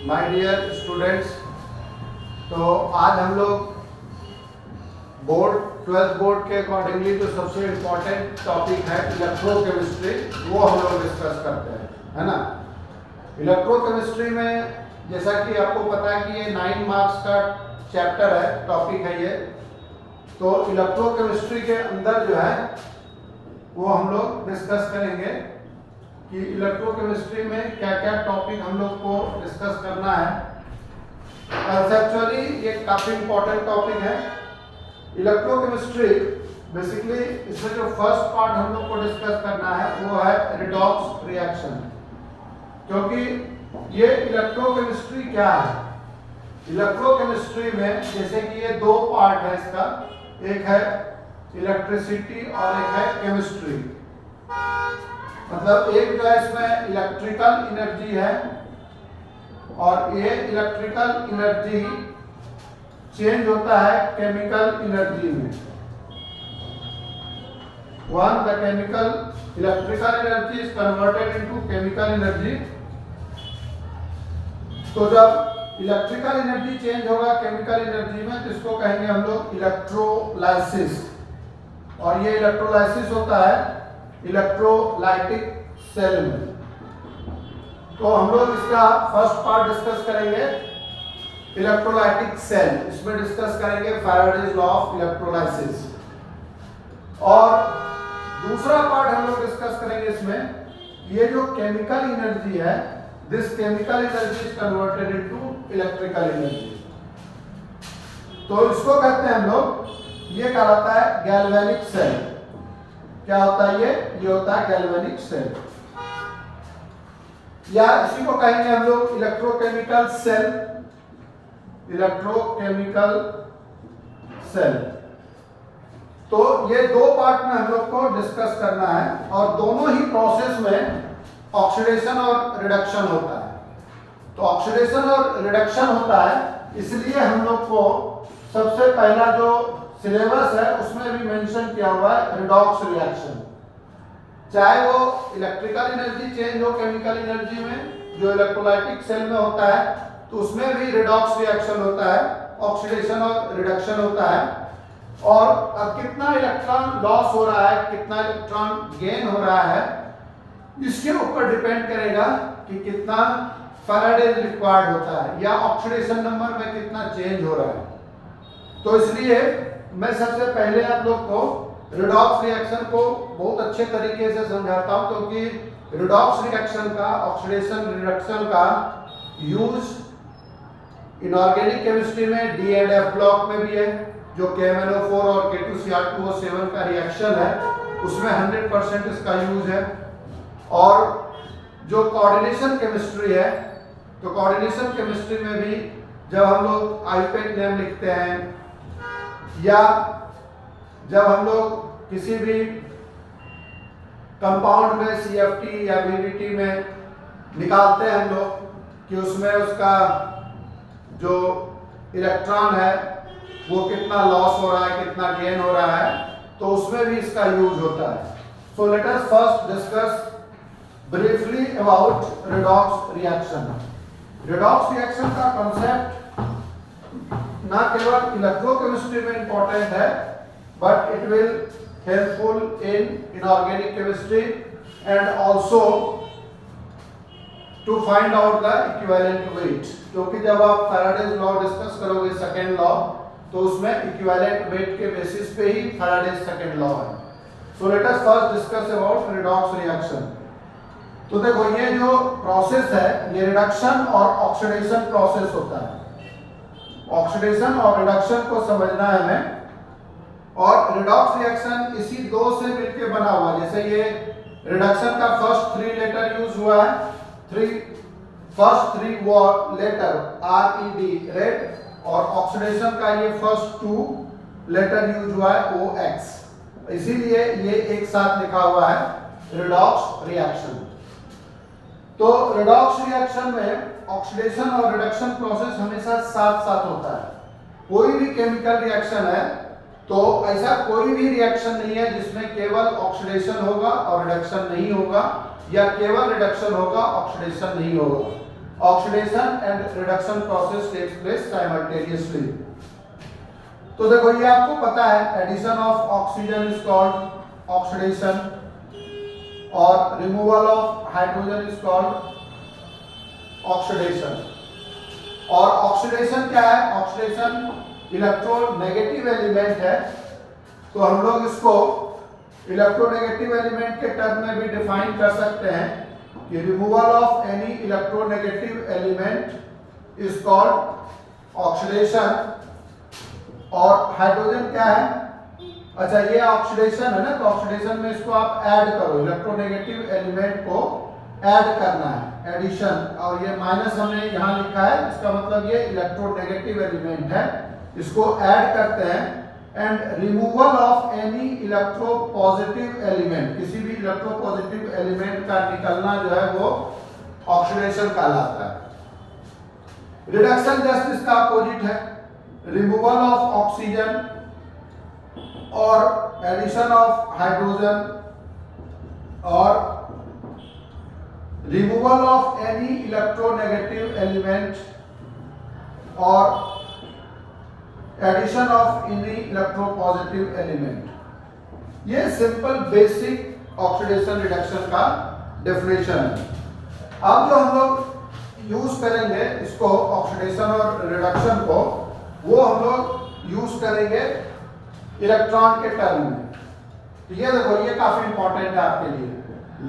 My dear students, तो आज हम लोग बोर्ड 12th बोर्ड के अकॉर्डिंगली जो सबसे इम्पोर्टेंट टॉपिक है इलेक्ट्रोकेमिस्ट्री, वो हम लोग डिस्कस करते हैं, है ना। इलेक्ट्रोकेमिस्ट्री में जैसा कि आपको पता है कि ये 9 मार्क्स का चैप्टर है, टॉपिक है ये। तो इलेक्ट्रोकेमिस्ट्री के अंदर जो है वो हम लोग डिस्कस करेंगे कि इलेक्ट्रोकेमिस्ट्री में क्या क्या टॉपिक हम लोग को डिस्कस करना है। कंसेप्चुअली ये काफ़ी इंपॉर्टेंट टॉपिक है इलेक्ट्रोकेमिस्ट्री। बेसिकली इसमें जो फर्स्ट पार्ट हम लोग को डिस्कस करना है वो है रिडॉक्स रिएक्शन, क्योंकि ये इलेक्ट्रोकेमिस्ट्री क्या है। इलेक्ट्रोकेमिस्ट्री में जैसे कि ये दो पार्ट है इसका, एक है इलेक्ट्रिसिटी और एक है केमिस्ट्री। मतलब एक जो है इसमें इलेक्ट्रिकल एनर्जी है और ये इलेक्ट्रिकल एनर्जी चेंज होता है केमिकल एनर्जी में। The chemical electrical energy is converted into chemical energy. तो जब इलेक्ट्रिकल एनर्जी चेंज होगा केमिकल एनर्जी में, तो इसको कहेंगे हम लोग इलेक्ट्रोलाइसिस। और ये इलेक्ट्रोलाइसिस होता है इलेक्ट्रोलाइटिक सेल में। तो हम लोग इसका फर्स्ट पार्ट डिस्कस करेंगे इलेक्ट्रोलाइटिक सेल। इसमें डिस्कस करेंगे फैराडेज लॉ ऑफ इलेक्ट्रोलाइसिस। और दूसरा पार्ट हम लोग डिस्कस करेंगे इसमें ये जो केमिकल एनर्जी है, this chemical energy is converted into electrical energy. तो इसको कहते हैं हम लोग, ये कहलाता है गैल्वेनिक सेल। क्या होता है ये होता है गैल्वेनिक सेल, या इसी को कहेंगे हम लोग इलेक्ट्रोकेमिकल सेल। Electrochemical cell. तो ये दो पार्ट में हम लोग को डिस्कस करना है, और दोनों ही प्रोसेस में ऑक्सीडेशन और रिडक्शन होता है। तो ऑक्सीडेशन और रिडक्शन होता है, इसलिए हम लोग को सबसे पहला जो सिलेबस है उसमें भी मेंशन किया हुआ है रिडॉक्स रिएक्शन। चाहे वो इलेक्ट्रिकल एनर्जी चेंज हो केमिकल एनर्जी में, जो इलेक्ट्रोलाइटिक सेल में होता है, तो उसमें भी रिडॉक्स रिएक्शन होता है, ऑक्सीडेशन और रिडक्शन होता है। और अब कितना इलेक्ट्रॉन लॉस हो रहा है, कितना इलेक्ट्रॉन गेन हो रहा है, इसके ऊपर डिपेंड करेगा कि कितना फैराडेज रिक्वायर्ड होता है, या ऑक्सीडेशन नंबर में कितना चेंज हो रहा है। तो इसलिए मैं सबसे पहले आप लोग को रिडॉक्स रिएक्शन को बहुत अच्छे तरीके से समझाता हूं, क्योंकि रिडॉक्स रिएक्शन का, ऑक्सीडेशन रिडक्शन का यूज इनऑर्गेनिक केमिस्ट्री में डी एंड एफ ब्लॉक में भी है, जो KMnO4 और K2Cr2O7 का रिएक्शन है उसमें 100% इसका यूज है। और जो कोऑर्डिनेशन केमिस्ट्री है, तो कोऑर्डिनेशन केमिस्ट्री में भी जब हम लोग आईयूपैक नेम लिखते हैं, या जब हम लोग किसी भी कंपाउंड में CFT या BBT में निकालते हैं हम लोग कि उसमें उसका जो इलेक्ट्रॉन है वो कितना लॉस हो रहा है, कितना गेन हो रहा है, तो उसमें भी इसका यूज होता है। So let us first discuss briefly about redox reaction. Redox reaction का कॉन्सेप्ट ना केवल इलेक्ट्रोकेमिस्ट्री में इंपॉर्टेंट है, but it will helpful in inorganic chemistry and also to find out the equivalent weight. क्योंकि जब आप फैराडेज लॉ डिस्कस करोगे सेकेंड लॉ, तो उसमें इक्विवेलेंट वेट के बेसिस पे ही फैराडेज सेकेंड लॉ है। So let us first discuss about redox reaction. तो देखो, ये जो प्रोसेस है ये रिडक्शन और ऑक्सीडेशन प्रोसेस होता है। ऑक्सीडेशन और रिडक्शन को समझना है हमें, और रिडॉक्स रिएक्शन इसी दो से मिलकर बना हुआ है। जैसे ये रिडक्शन का फर्स्ट 3 लेटर यूज हुआ है, फर्स्ट 3 लेटर RED रेड, और ऑक्सीडेशन का ये फर्स्ट 2 लेटर यूज हुआ है OX, इसीलिए ये एक साथ लिखा हुआ है रिडॉक्स रिएक्शन। तो रिडॉक्स रिएक्शन में ऑक्सीडेशन और रिडक्शन प्रोसेस हमेशा साथ साथ होता है। कोई भी केमिकल रिएक्शन है तो ऐसा कोई भी रिएक्शन नहीं है जिसमें केवल ऑक्सीडेशन होगा और रिडक्शन नहीं होगा, या केवल रिडक्शन होगा ऑक्सीडेशन नहीं होगा। Oxidation and reduction process takes place simultaneously. तो देखो ये आपको पता है, addition of oxygen is called oxidation और removal of hydrogen is called oxidation. और ऑक्सीडेशन क्या है? ऑक्सीडेशन इलेक्ट्रोनेगेटिव एलिमेंट है, तो हम लोग इसको इलेक्ट्रोनेगेटिव एलिमेंट के टर्म में भी डिफाइन कर सकते हैं कि removal of any electronegative element is called oxidation. और हाइड्रोजन क्या है? अच्छा ये ऑक्सीडेशन है ना, तो ऑक्सीडेशन में इसको आप ऐड करो, इलेक्ट्रोनेगेटिव एलिमेंट को ऐड करना है, एडिशन। और ये माइनस हमने यहाँ लिखा है, इसका मतलब ये इलेक्ट्रोनेगेटिव एलिमेंट है, इसको ऐड करते हैं। And removal of any electropositive element, किसी भी इलेक्ट्रोपॉजिटिव एलिमेंट का निकलना जो है वो ऑक्सीडेशन कहलाता है। रिडक्शन जस्ट इसका अपोजिट है, रिमूवल ऑफ ऑक्सीजन और एडिशन ऑफ हाइड्रोजन और removal of any electronegative element और addition of any electropositive element. ये सिंपल बेसिक ऑक्सीडेशन रिडक्शन का डेफिनेशन है। अब जो हम लोग यूज करेंगे इसको ऑक्सीडेशन और रिडक्शन को, वो हम लोग यूज करेंगे इलेक्ट्रॉन के टर्म में। तो ये देखो ये काफी इंपॉर्टेंट है आपके लिए।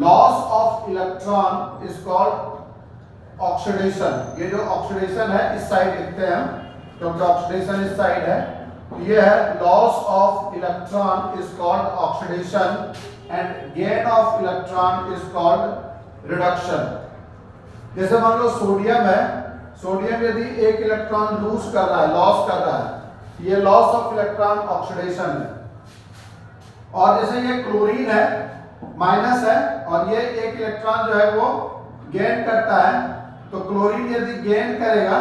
Loss of electron is called oxidation. ये जो ऑक्सीडेशन है इस साइड लिखते हैं हम, क्योंकि ऑक्सीडेशन इस साइड है। तो ये है loss of electron is called oxidation and gain of electron is called reduction. जैसे मान लो सोडियम है, सोडियम यदि एक इलेक्ट्रॉन लूज कर रहा है, लॉस कर रहा है, ये लॉस ऑफ इलेक्ट्रॉन ऑक्सीडेशन है। और जैसे ये क्लोरीन है, माइनस है, और ये एक इलेक्ट्रॉन जो है वो गेन करता है, तो क्लोरीन यदि गेन करेगा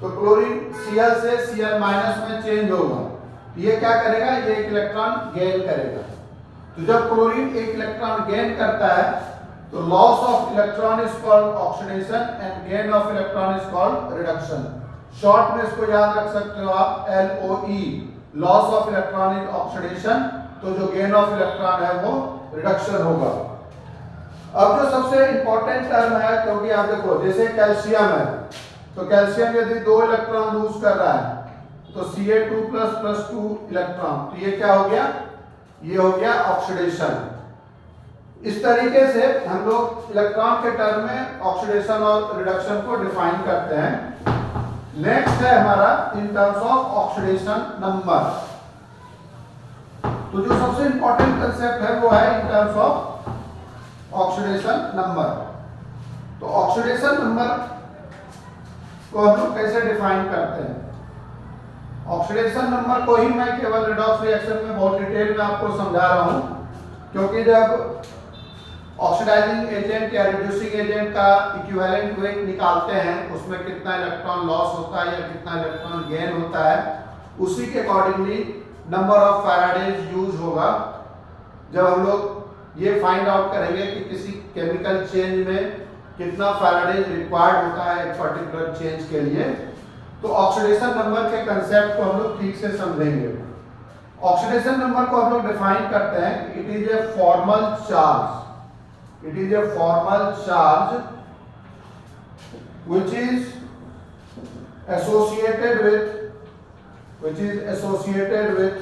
तो क्लोरीन Cl से Cl माइनस में चेंज होगा, ये क्या करेगा? ये एक इलेक्ट्रॉन गेन करेगा। तो जब क्लोरीन एक इलेक्ट्रॉन गेन करता है तो loss of electron is called oxidation and gain of electron is called reduction. Short में इसको याद रख सकते हो आप, LOE, loss of electron is oxidation, तो जो गेन ऑफ इलेक्ट्रॉन है वो रिडक्शन होगा। अब जो सबसे इंपॉर्टेंट टर्म है, क्योंकि आप देखो जैसे कैल्शियम है, तो कैल्शियम यदि 2 इलेक्ट्रॉन लूज कर रहा है तो Ca2++2 इलेक्ट्रॉन, तो ये क्या हो गया? ये हो गया ऑक्सीडेशन। इस तरीके से हम लोग इलेक्ट्रॉन के टर्म में ऑक्सीडेशन और रिडक्शन को डिफाइन करते हैं। नेक्स्ट है हमारा in terms of oxidation number. तो जो सबसे इंपॉर्टेंट कंसेप्ट है वो है in terms of oxidation number. तो ऑक्सीडेशन नंबर को हम लोग कैसे डिफाइन करते हैं? ऑक्सीडेशन नंबर को ही मैं केवल रिडॉक्स रिएक्शन में बहुत डिटेल में आपको समझा रहा हूं, क्योंकि जब ऑक्सीडाइजिंग एजेंट या रिड्यूसिंग एजेंट का इक्विवेलेंट वेट निकालते हैं, उसमें कितना इलेक्ट्रॉन लॉस होता है या कितना इलेक्ट्रॉन गेन होता है, उसी के accordingly number of Faraday's use होगा। जब हम लोग ये फाइंड आउट करेंगे कि किसी केमिकल चेंज में कितना फैराडेज रिक्वायर्ड होता है एक पर्टिकुलर चेंज के लिए, तो ऑक्सीडेशन नंबर के कंसेप्ट को हम लोग ठीक से समझेंगे। ऑक्सीडेशन नंबर को हम लोग डिफाइन करते हैं, it is a formal charge, it is a formal charge which is associated with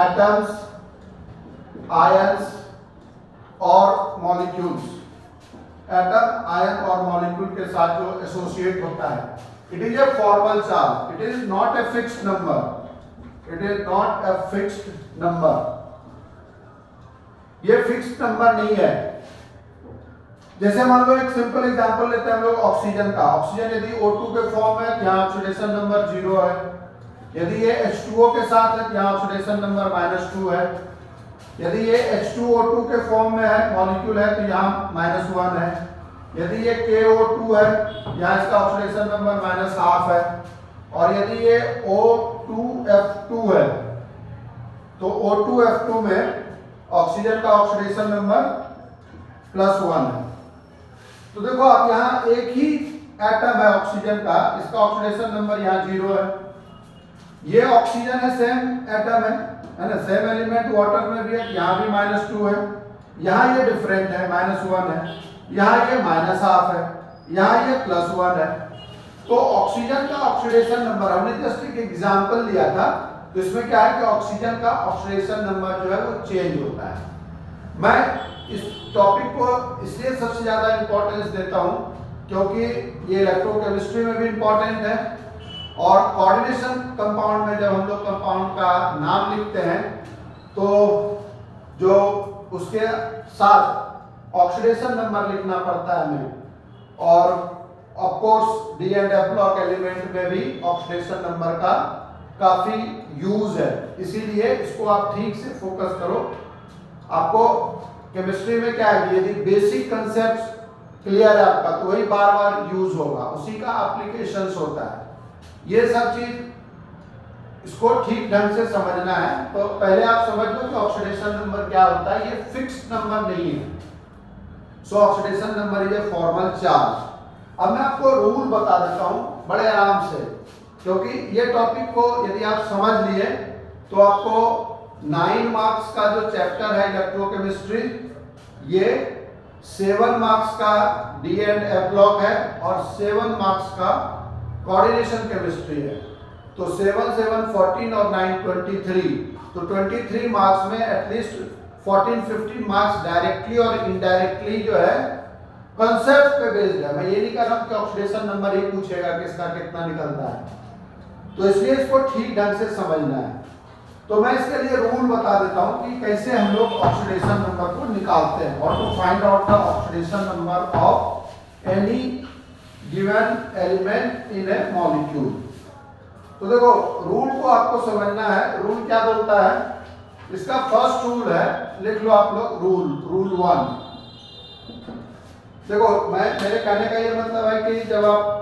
atoms, ions और molecules। एटम, आयन और मॉलिक्यूल के साथ जो एसोसिएट होता है, it is a formal charge, it is not a fixed number, it is not a fixed number। ये fixed number नहीं है। जैसे मान लो एक सिंपल एग्जांपल लेते हैं हम लोग ऑक्सीजन का। ऑक्सीजन यदि O2 के फॉर्म में है, यहाँ ऑक्सीडेशन नंबर 0 है। यदि ये H2O के साथ है, यहाँ ऑक्सीडेशन नंबर -2 है। यदि ये H2O2 के फॉर्म में है, मॉलिक्यूल है, तो यहाँ -1 है। यदि ये KO2 है, यहाँ इसका ऑक्सीडेशन नंबर -½ है। और यदि ये O2F2 है, तो O2F2 में ऑक्सीजन का ऑक्सीडेशन नंबर +1 है। तो देखो आप यहाँ एक ही एटम है ऑक्सीजन का, इसका ऑक्सीडेशन नंबर यहाँ 0 है। ये ऑक्सीजन है, सेम एटम है ना, सेम एलिमेंट वाटर में भी है, यहाँ भी -2 है। यहाँ ये डिफरेंट है, -1 है, यहाँ ये -½ है, यहाँ ये +1 है। तो ऑक्सीजन का ऑक्सीडेशन नंबर, हमने जस्ट एक एग्जांपल लिया था, तो इसमें क्या है कि ऑक्सीजन का ऑक्सीडेशन नंबर जो है वो चेंज होता है। मैं इस टॉपिक को इसलिए सबसे ज्यादा इंपॉर्टेंस देता हूं क्योंकि ये इलेक्ट्रोकेमिस्ट्री में भी इंपॉर्टेंट है, और कोऑर्डिनेशन कंपाउंड में जब हम लोग कंपाउंड का नाम लिखते हैं तो जो उसके साथ ऑक्सीडेशन नंबर लिखना पड़ता है हमें, और of course D and F block element में भी ऑक्सीडेशन नंबर का काफी यूज है, इसीलिए इसको आप ठीक से फोकस करो। आपको केमिस्ट्री में क्या है, यदि बेसिक कंसेप्ट क्लियर है आपका तो वही बार बार यूज होगा, उसी का एप्लीकेशंस होता है। ये सब चीज इसको ठीक ढंग से समझना है। तो पहले आप समझ लो कि ऑक्सीडेशन नंबर क्या होता है, ये फिक्स्ड नंबर नहीं है। सो oxidation number is a formal charge. अब मैं आपको रूल बता देता हूं बड़े आराम से, क्योंकि ये टॉपिक को यदि आप समझ लिए तो आपको 9 मार्क्स का जो चैप्टर है इलेक्ट्रोकेमिस्ट्री, ये 7 मार्क्स का डी एंड एफ ब्लॉक है और 7 मार्क्स का कोऑर्डिनेशन केमिस्ट्री है। तो 7 7 14 और 9 23, तो 23 मार्क्स में एटलीस्ट 14-15 मार्क्स डायरेक्टली और इनडायरेक्टली जो है कंसेप्ट पे बेस्ड है। मैं ये नहीं कह रहा कि ऑक्सीडेशन नंबर ही पूछेगा कि इसका कितना निकलता है, तो इसलिए इसको ठीक ढंग से समझना है। तो मैं इसके लिए रूल बता देता हूं कि कैसे हम लोग ऑक्सीडेशन नंबर को निकालते हैं, और to find out the oxidation number of any given element in a molecule. तो देखो रूल को आपको समझना है। रूल क्या बोलता है, इसका फर्स्ट रूल है, लिख लो आप लोग, रूल 1। देखो मेरे कहने का ये मतलब है कि जब आप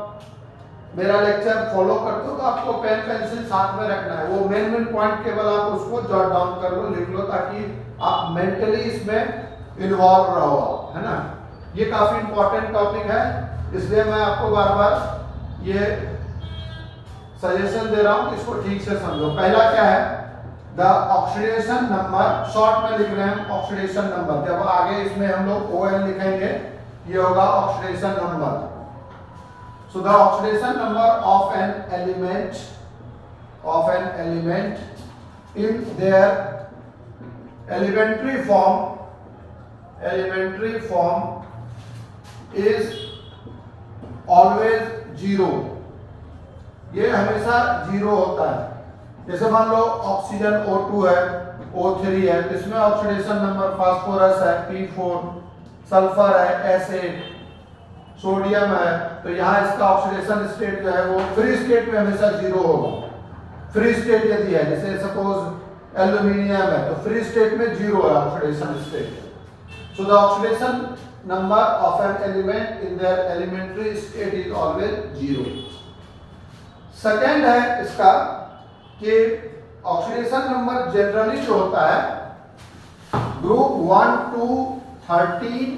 मेरा लेक्चर फॉलो करते हो तो आपको पेन पेंसिल साथ में रखना है, वो मेन पॉइंट केवल आप उसको जॉट डाउन कर लो, लिख लो, ताकि आप मेंटली इसमें इन्वॉल्व रहो, है ना। ये काफी इंपॉर्टेंट टॉपिक है, इसलिए मैं आपको बार बार ये सजेशन दे रहा हूं कि इसको ठीक से समझो। पहला क्या है, द ऑक्सीडेशन नंबर, शॉर्ट में लिख रहे हैं ऑक्सीडेशन नंबर, जब आगे इसमें हम लोग ON लिखेंगे ये होगा oxidation number. So the oxidation number of an element in their elementary form is always 0। ये हमेशा 0 होता है। जैसे मान लो ऑक्सीजन O2 है, O3 है, इसमें ऑक्सीडेशन नंबर फास्फोरस है P4, सल्फर है S8, सोडियम है, तो यहाँ इसका ऑक्सीडेशन स्टेट जो है वो फ्री स्टेट में हमेशा 0 होगा। फ्री स्टेट यदि है, जैसे सपोज एल्यूमिनियम है, तो फ्री स्टेट में 0 है oxidation state. So the oxidation number of an element in their elementary state is always 0। Second है इसका कि ऑक्सीडेशन नंबर जनरली जो होता है ग्रुप 1 to 13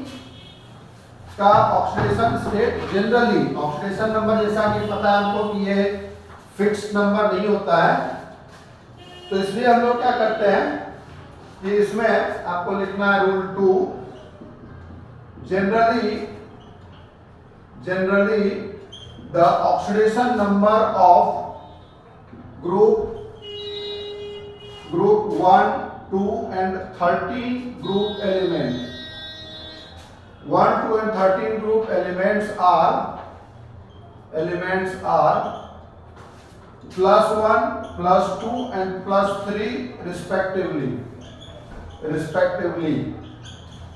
का oxidation state, generally oxidation number जैसा कि पता है हमको कि ये फिक्स्ड नंबर नहीं होता है, तो इसलिए हम लोग क्या करते हैं कि इसमें आपको लिखना है rule 2, generally the oxidation number of group 1, 2 and 13 group element, 1, 2 and 13 group elements are +1, +2 and +3 respectively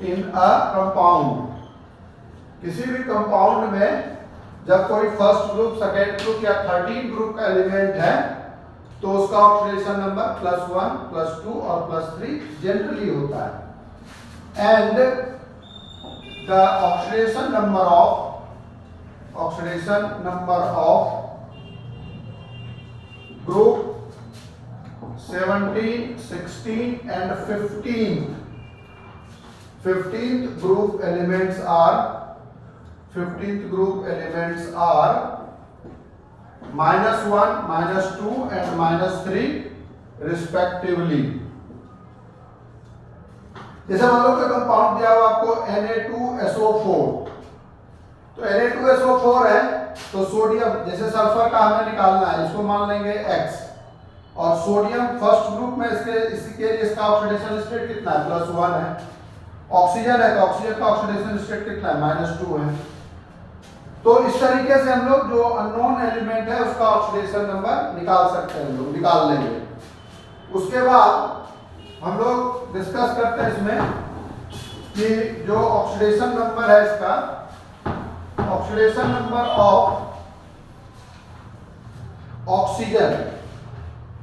in a compound। किसी भी कंपाउंड में जब कोई फर्स्ट ग्रुप, सेकेंड ग्रुप या 13 ग्रुप का एलिमेंट है तो उसका ऑक्सीडेशन नंबर +1, +2 और +3 जनरली होता है। And the oxidation number of group 17, 16 and 15th group elements are 15th group elements are -1, -2 and -3 respectively. जैसे मान लो कि कंपाउंड दिया हुआ आपको Na2SO4, तो Na2SO4 है तो सोडियम, जैसे सल्फर का हमें निकालना है, इसको मान लेंगे X, और सोडियम फर्स्ट ग्रुप में इसके लिए इसका ऑक्सीडेशन स्टेट कितना है, +1 है। ऑक्सीजन है तो ऑक्सीजन का ऑक्सीडेशन स्टेट कितना है, -2 है। तो इस तरीके से हम लोग जो अननोन एलिमेंट है उसका ऑक्सीडेशन नंबर निकाल सकते हैं, हम लोग निकाल लेंगे। उसके बाद हम लोग डिस्कस करते हैं इसमें कि जो ऑक्सीडेशन नंबर है इसका, ऑक्सीडेशन नंबर ऑफ ऑक्सीजन,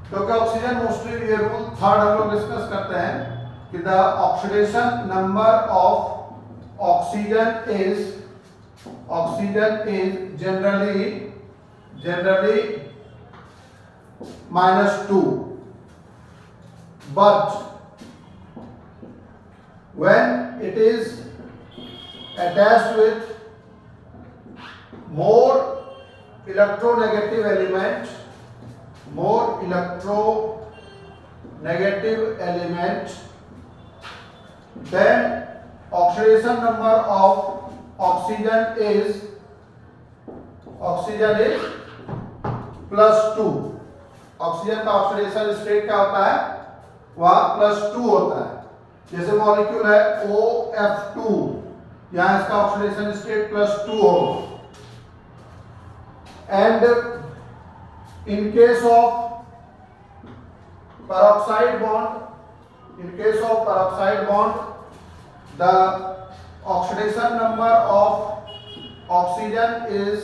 क्योंकि ऑक्सीजन मोस्टली ये रूल थर्ड हम लोग डिस्कस करते हैं कि the oxidation number of oxygen is generally -2, but when it is attached with more electronegative element, then oxidation number of oxygen is +2। Oxygen का oxidation state क्या होता है, वह +2 होता है। जैसे मॉलिक्यूल है OF2, यहां इसका ऑक्सीडेशन स्टेट +2 होगा। And in case of peroxide bond, the oxidation number of oxygen is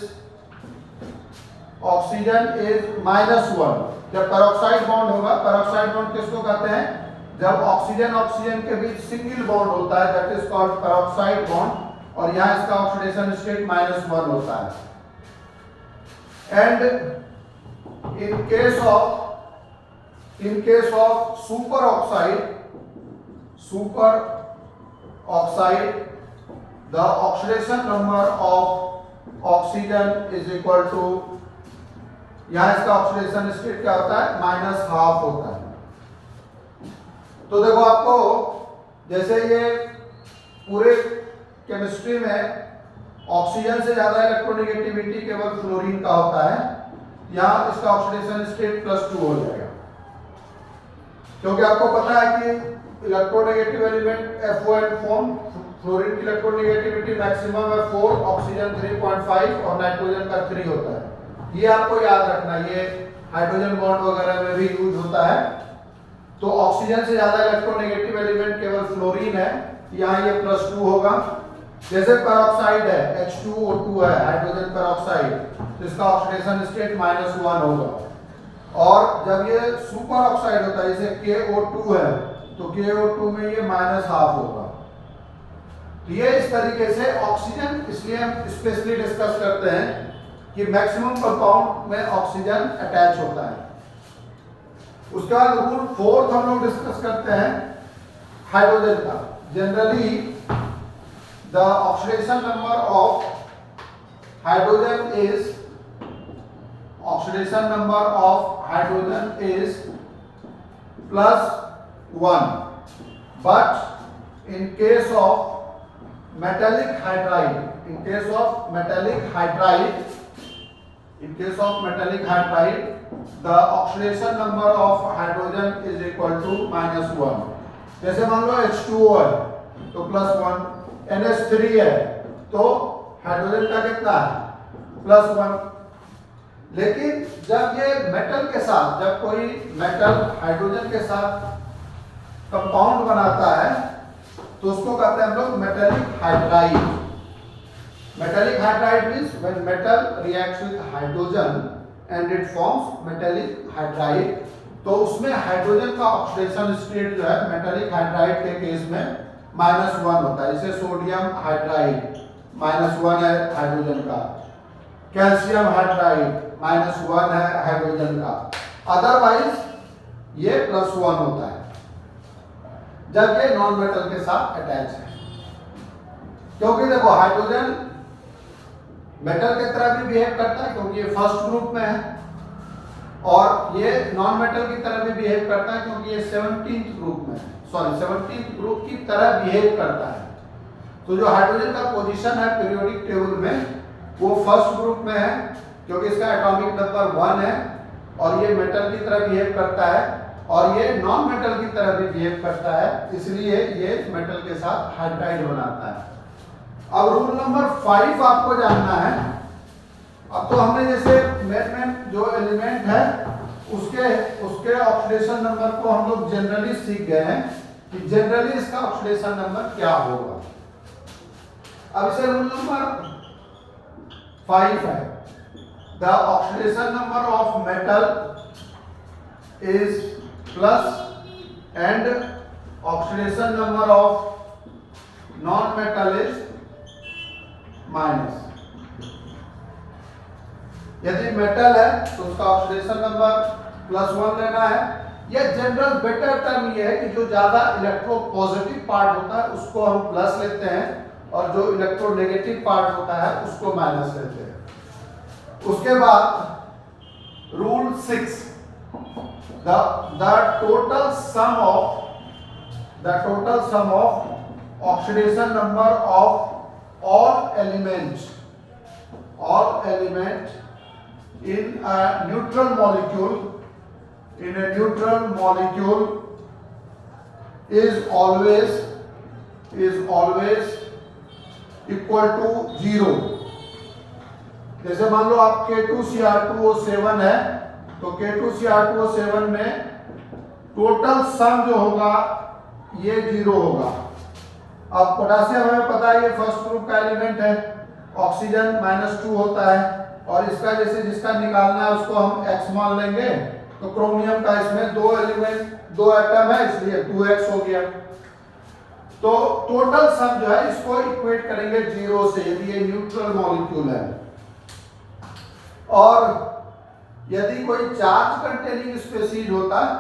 -1। जब पेरोक्साइड बॉन्ड होगा, पेरोक्साइड बॉन्ड किसको कहते हैं, जब ऑक्सीजन ऑक्सीजन के बीच सिंगल बॉन्ड होता है, that is called peroxide bond, और यहां इसका ऑक्सीडेशन स्टेट -1 होता है। And in case of super oxide the oxidation number of oxygen is equal to, यहां इसका ऑक्सीडेशन स्टेट क्या होता है, -12 होता है। तो देखो आपको जैसे ये पूरे केमिस्ट्री में ऑक्सीजन से ज्यादा इलेक्ट्रोनेगेटिविटी केवल फ्लोरीन का होता है, यहां इसका ऑक्सीडेशन स्टेट +2 हो जाएगा, क्योंकि आपको पता है कि electronegative element FON form, fluorine की इलेक्ट्रोनेगेटिविटी मैक्सिमम है 4, ऑक्सीजन 3.5 और नाइट्रोजन का 3 होता है। ये आपको याद रखना, ये हाइड्रोजन बॉन्ड वगैरह में भी यूज होता है। तो ऑक्सीजन से ज्यादा इलेक्ट्रोनेगेटिव एलिमेंट केवल फ्लोरीन है, यहाँ ये +2 होगा। जैसे पेरोक्साइड है, H2O2 है, हाइड्रोजन पेरोक्साइड, इसका ऑक्सीडेशन स्टेट -1 होगा। और जब ये सुपर ऑक्साइड होता है, जैसे KO2 है, तो KO2 में ये -12 होगा। तो ये इस तरीके से ऑक्सीजन, इसलिए हम स्पेशली डिस्कस करते हैं कि मैक्सिमम कंपाउंड में ऑक्सीजन अटैच होता है। उसके बाद रूल 4 हम लोग डिस्कस करते हैं हाइड्रोजन का। Generally the oxidation number of hydrogen is +1, but in case of metallic hydride, the oxidation number of hydrogen is equal to -1। जैसे मान लो H2O है तो +1, NH3 है तो हाइड्रोजन का कितना है, +1। लेकिन जब ये मेटल के साथ, जब कोई मेटल हाइड्रोजन के साथ कंपाउंड बनाता है तो उसको कहते हैं हम लोग metallic hydride. Metallic hydride means when metal reacts with hydrogen and it forms metallic hydride, तो उसमें हाइड्रोजन का ऑक्सीडेशन स्टेट जो है मेटेलिक हाइड्राइड के केस में -1 होता है। जैसे सोडियम हाइड्राइड -1 है हाइड्रोजन का, कैल्शियम हाइड्राइड -1 है हाइड्रोजन का, अदरवाइज ये +1 होता है जब ये नॉन मेटल के साथ अटैच है। क्योंकि देखो हाइड्रोजन मेटल की तरह भी बिहेव करता है क्योंकि ये फर्स्ट ग्रुप में है, और ये नॉन मेटल की तरह भी बिहेव करता है क्योंकि ये 17th ग्रुप में है, सॉरी 17th ग्रुप की तरह बिहेव करता है। तो जो हाइड्रोजन का पोजीशन है पीरियोडिक टेबल में वो फर्स्ट ग्रुप में है क्योंकि इसका एटॉमिक नंबर 1 है, और ये मेटल की तरह बिहेव करता है, और ये नॉन मेटल की तरह भी बिहेव करता है, इसलिए ये मेटल के साथ हाइड्राइड बनाता है। अब रूल नंबर 5 आपको जानना है। अब तो हमने जैसे मेन जो एलिमेंट है उसके ऑक्सीडेशन नंबर को हम लोग जनरली सीख गए हैं कि जनरली इसका ऑक्सीडेशन नंबर क्या होगा। अब इसे रूल नंबर 5 है, the oxidation number of metal is plus and oxidation number of non metal is minus. यदि मेटल है तो उसका ऑक्सीडेशन नंबर +1 लेना है, या जनरल बेटर टर्म ये है कि जो ज्यादा इलेक्ट्रोपॉजिटिव पार्ट होता है उसको हम प्लस लेते हैं, और जो इलेक्ट्रोनेगेटिव पार्ट होता है उसको माइनस लेते हैं। उसके बाद rule 6, the total sum of oxidation number of all elements in a neutral molecule is always equal to 0। जैसे मान लो आप K2Cr2O7 है तो K2Cr2O7 में टोटल सम जो होगा ये 0 होगा। अब पोटेशियम हमें पता है ये फर्स्ट ग्रुप का एलिमेंट है, ऑक्सीजन -2 होता है, और इसका जैसे जिसका निकालना है उसको हम x मान लेंगे, तो क्रोमियम का इसमें 2 एटम है इसलिए 2x हो गया। तो टोटल सम जो है इसको इक्वेट करेंगे 0 से यदि ये न्यूट्रल मॉलिक्यूल है, और यदि कोई चार्ज कंटेनिंग स्पीशीज होता है,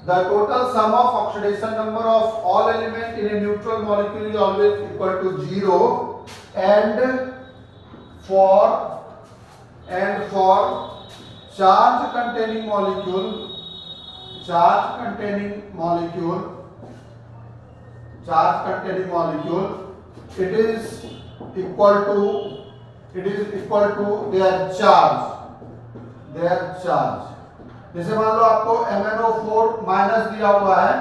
the total sum of oxidation number of all element in a neutral molecule is always equal to 0, and for charge containing molecule it is equal to their charge। जैसे मान लो आपको MnO4 minus दिया हुआ है,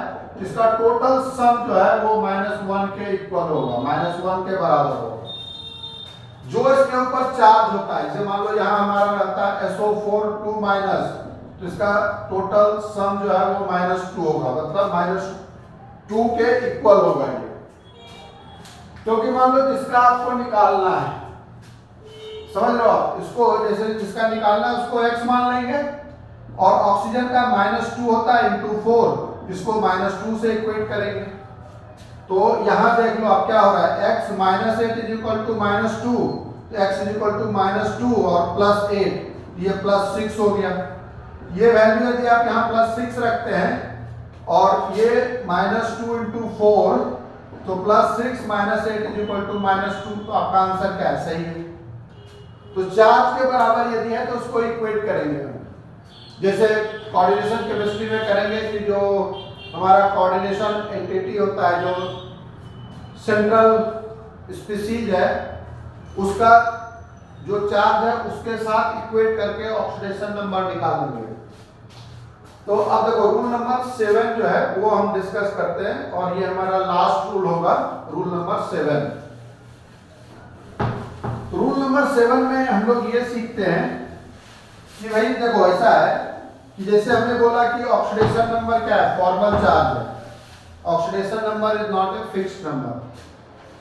इसका total sum जो है वो -1 के इक्वल होगा, -1 के बराबर होगा। जो इसके ऊपर चार्ज होता है, जैसे मान लो यहाँ हमारा रहता है SO4 2 माइनस, तो इसका टोटल सम जो है वो -2 होगा, मतलब -2 के इक्वल होगा ये। क्योंकि मान लो जिसका आपको निकालना है, समझ लो आप इसको, जैसे जिसका निकालना है उसको x मान लेंगे, और ऑक्सीजन का -2 होता है × 4, इसको -2 से इक्वेट करेंगे। तो यहां देख लो आप क्या हो रहा है, x - 8 = -2, तो x = -2 और +8, ये +6 हो गया। ये वैल्यू यदि आप यहाँ +6 रखते हैं और ये -2 × 4, तो +6 - 8 = -2, तो आपका आंसर क्या है, सही है। तो चार्ज के बराबर यदि है तो उसको इक्वेट करेंगे, जैसे कोऑर्डिनेशन केमिस्ट्री में करेंगे कि जो हमारा कोऑर्डिनेशन एंटिटी होता है, जो सेंट्रल स्पीशीज है, उसका जो चार्ज है उसके साथ इक्वेट करके ऑक्सीडेशन नंबर निकालेंगे। तो अब देखो रूल नंबर 7 जो है वो हम डिस्कस करते हैं, और ये हमारा लास्ट रूल होगा, रूल नंबर 7। रूल नंबर 7 में हम लोग ये सीखते हैं कि भाई देखो ऐसा है कि जैसे हमने बोला कि ऑक्सीडेशन नंबर क्या है, फॉर्मल चार्ज है, oxidation number is not a fixed number.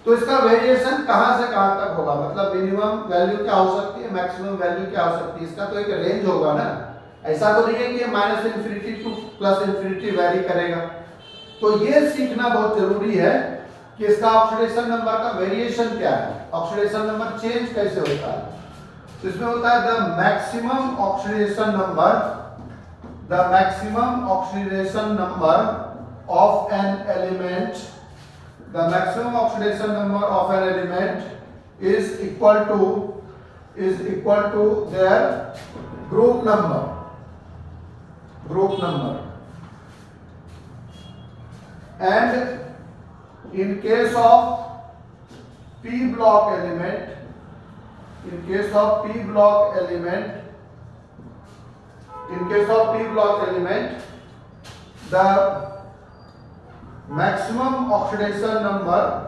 तो इसका वेरिएशन कहां से कहां तक होगा, मतलब मिनिमम वैल्यू क्या हो सकती है, मैक्सिमम वैल्यू क्या हो सकती है, इसका तो एक रेंज होगा ना। ऐसा तो नहीं है कि -∞ टू +∞ वेरी करेगा। तो ये सीखना बहुत जरूरी है कि इसका ऑक्सीडेशन नंबर का वेरिएशन क्या है, ऑक्सीडेशन नंबर चेंज कैसे होता है। तो इसमें होता है the maximum oxidation number of an element, the maximum oxidation number of an element is equal to their group number. And in case of p block element, the maximum oxidation number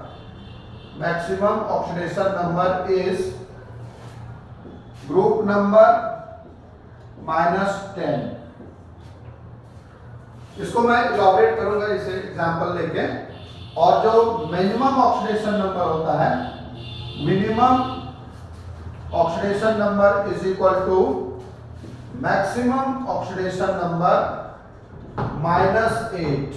is group number -10. इसको मैं elaborate करूंगा इसे example लेके। और जो minimum oxidation number होता है, minimum oxidation number is equal to maximum oxidation number -8।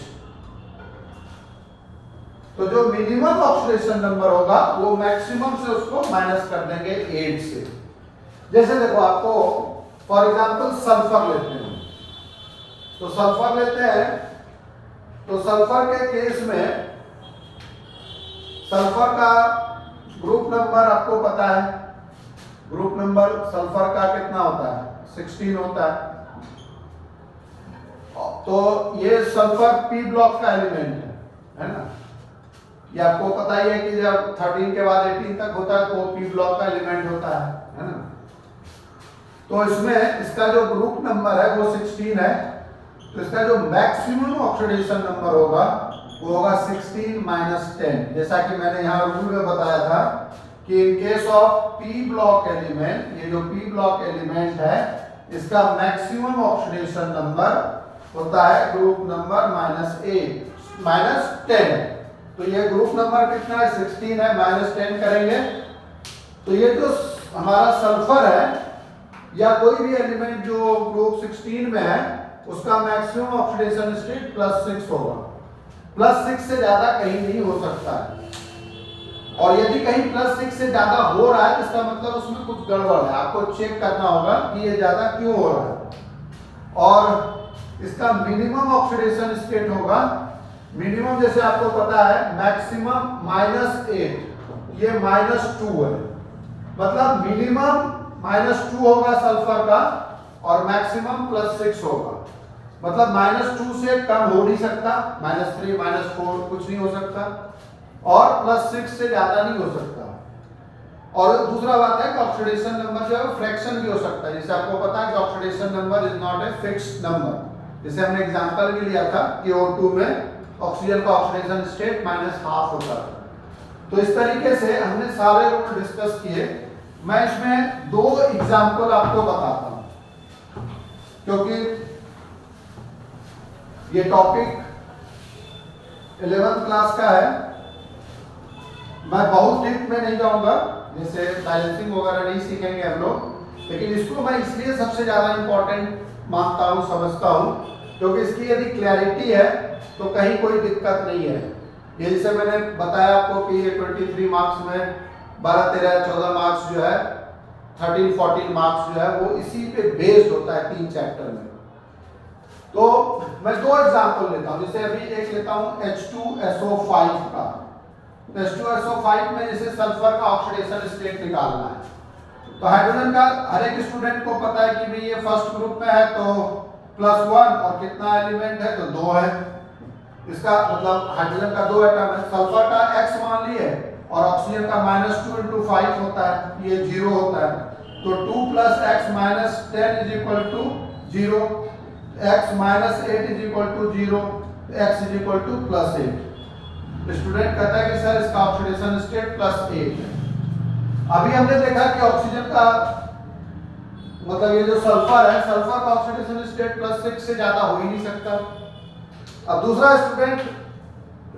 तो जो मिनिमम ऑक्सीडेशन नंबर होगा वो मैक्सिमम से उसको माइनस कर देंगे 8 से। जैसे देखो, आपको फॉर एग्जांपल सल्फर लेते हैं, तो सल्फर लेते हैं, तो सल्फर के केस में सल्फर का ग्रुप नंबर आपको पता है। ग्रुप नंबर सल्फर का कितना होता है? 16 होता है। तो ये सल्फर पी ब्लॉक का एलिमेंट है ना। ये आपको पता ही है कि जब 13 के बाद 18 तक होता है तो पी ब्लॉक का एलिमेंट होता है ना। तो इसमें इसका जो ग्रुप नंबर है वो 16 है, तो इसका जो मैक्सिमम ऑक्सीडेशन नंबर होगा वो होगा 16 - 10। जैसा कि मैंने यहाँ रूल में बताया था कि in case of P block element, ये जो पी ब्लॉक एलिमेंट है इसका मैक्सिमम ऑक्सीडेशन नंबर होता है ग्रुप नंबर -10। तो ये ग्रुप नंबर कितना है? 16 है, -10 करेंगे तो ये जो हमारा सल्फर है या कोई भी एलिमेंट जो ग्रुप 16 में है उसका मैक्सिमम ऑक्सीडेशन स्टेट +6 होगा। +6 से ज्यादा कहीं नहीं हो सकता है। और यदि कहीं +6 से ज्यादा हो रहा है तो इसका मतलब उसमें कुछ गड़बड़ है, आपको चेक करना होगा कि ये ज्यादा क्यों हो रहा है। और इसका मिनिमम ऑक्सीडेशन स्टेट होगा, मिनिमम जैसे आपको पता है मैक्सिमम -8, ये -2 है, मतलब मिनिमम -2 होगा सल्फर का और मैक्सिमम +6 होगा। मतलब -2 से कम हो नहीं सकता, -3 -4 कुछ नहीं हो सकता, और +6 से ज्यादा नहीं हो सकता। और दूसरा बात है कि ऑक्सीडेशन नंबर जो है फ्रैक्शन भी हो सकता है। जैसे आपको पता है कि oxidation number is not a fixed number. जैसे हमने एग्जांपल भी लिया था कि O2 में ऑक्सीजन का ऑक्सीडेशन स्टेट -12 होता है। तो इस तरीके से हमने सारे रूल डिस्कस किए। मैं इसमें 2 एग्जांपल आपको बताता हूं क्योंकि ये टॉपिक 11th क्लास का है। मैं बहुत डीप में नहीं जाऊंगा, जैसे बैलेंसिंग वगैरह नहीं सीखेंगे हम लोग, लेकिन इसको मैं इसलिए सबसे ज्यादा इंपॉर्टेंट मानता हूं, समझता हूं, क्योंकि इसकी यदि क्लैरिटी है तो कहीं कोई दिक्कत नहीं है। ये जैसे मैंने बताया आपको कि ये 23 मार्क्स में 12, 13, 14 मार्क्स जो है, 13, 14 मार्क्स जो है वो इसी पे बेस्ड होता है 3 चैप्टर में। तो मैं 2 एग्जांपल लेता हूं। जैसे अभी एक लेता हूं H2SO5 का। तो H2SO5 में जैसे सल्फर का ऑक्सीडेशन स्टेट निकालना है, तो हाइड्रोजन का हर एक स्टूडेंट को पता है कि भाई ये फर्स्ट ग्रुप में है तो +1 और कितना एलिमेंट है तो 2 है। इसका मतलब हाइड्रोजन का 2 एटम है। सल्फर का X मान लिए और ऑक्सीजन का -2 × 5 होता है, ये 0 होता है। तो 2 + x - 10 = 0, x - 8 = 0, x +8। स्टूडेंट कहता है कि सर इसका ऑक्सीडेशन स्टेट +8 है। अभी हमने देखा कि ऑक्सीजन का मतलब ये जो सल्फर है, सल्फर का ऑक्सीडेशन स्टेट +6 से ज्यादा हो ही नहीं सकता। अब दूसरा स्टूडेंट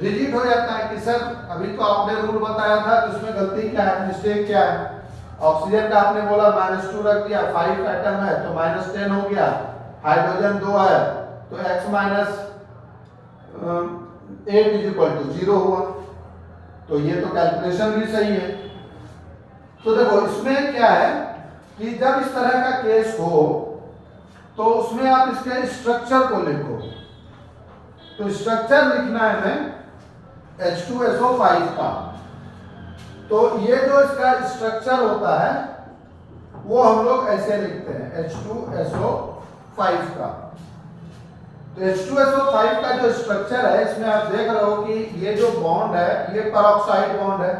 रिजिड हो जाता है कि सर अभी तो आपने रूल बताया था तो उसमें गलती क्या है, मिस्टेक क्या है। ऑक्सीजन का आपने बोला -2 रख दिया, 5 एटम है तो -10 हो गया, हाइड्रोजन 2 है तो x - 8 = 0 हुआ। तो ये तो कैलकुलेशन भी सही है। तो देखो इसमें क्या है कि जब इस तरह का केस हो तो उसमें आप इसके स्ट्रक्चर को लिखो। तो स्ट्रक्चर लिखना है हमें H2SO5 का। तो ये जो इसका स्ट्रक्चर होता है वो हम लोग ऐसे लिखते हैं H2SO5 का। तो H2SO5 का जो स्ट्रक्चर है इसमें आप देख रहे हो कि ये जो बॉन्ड है ये पेरोक्साइड बॉन्ड है,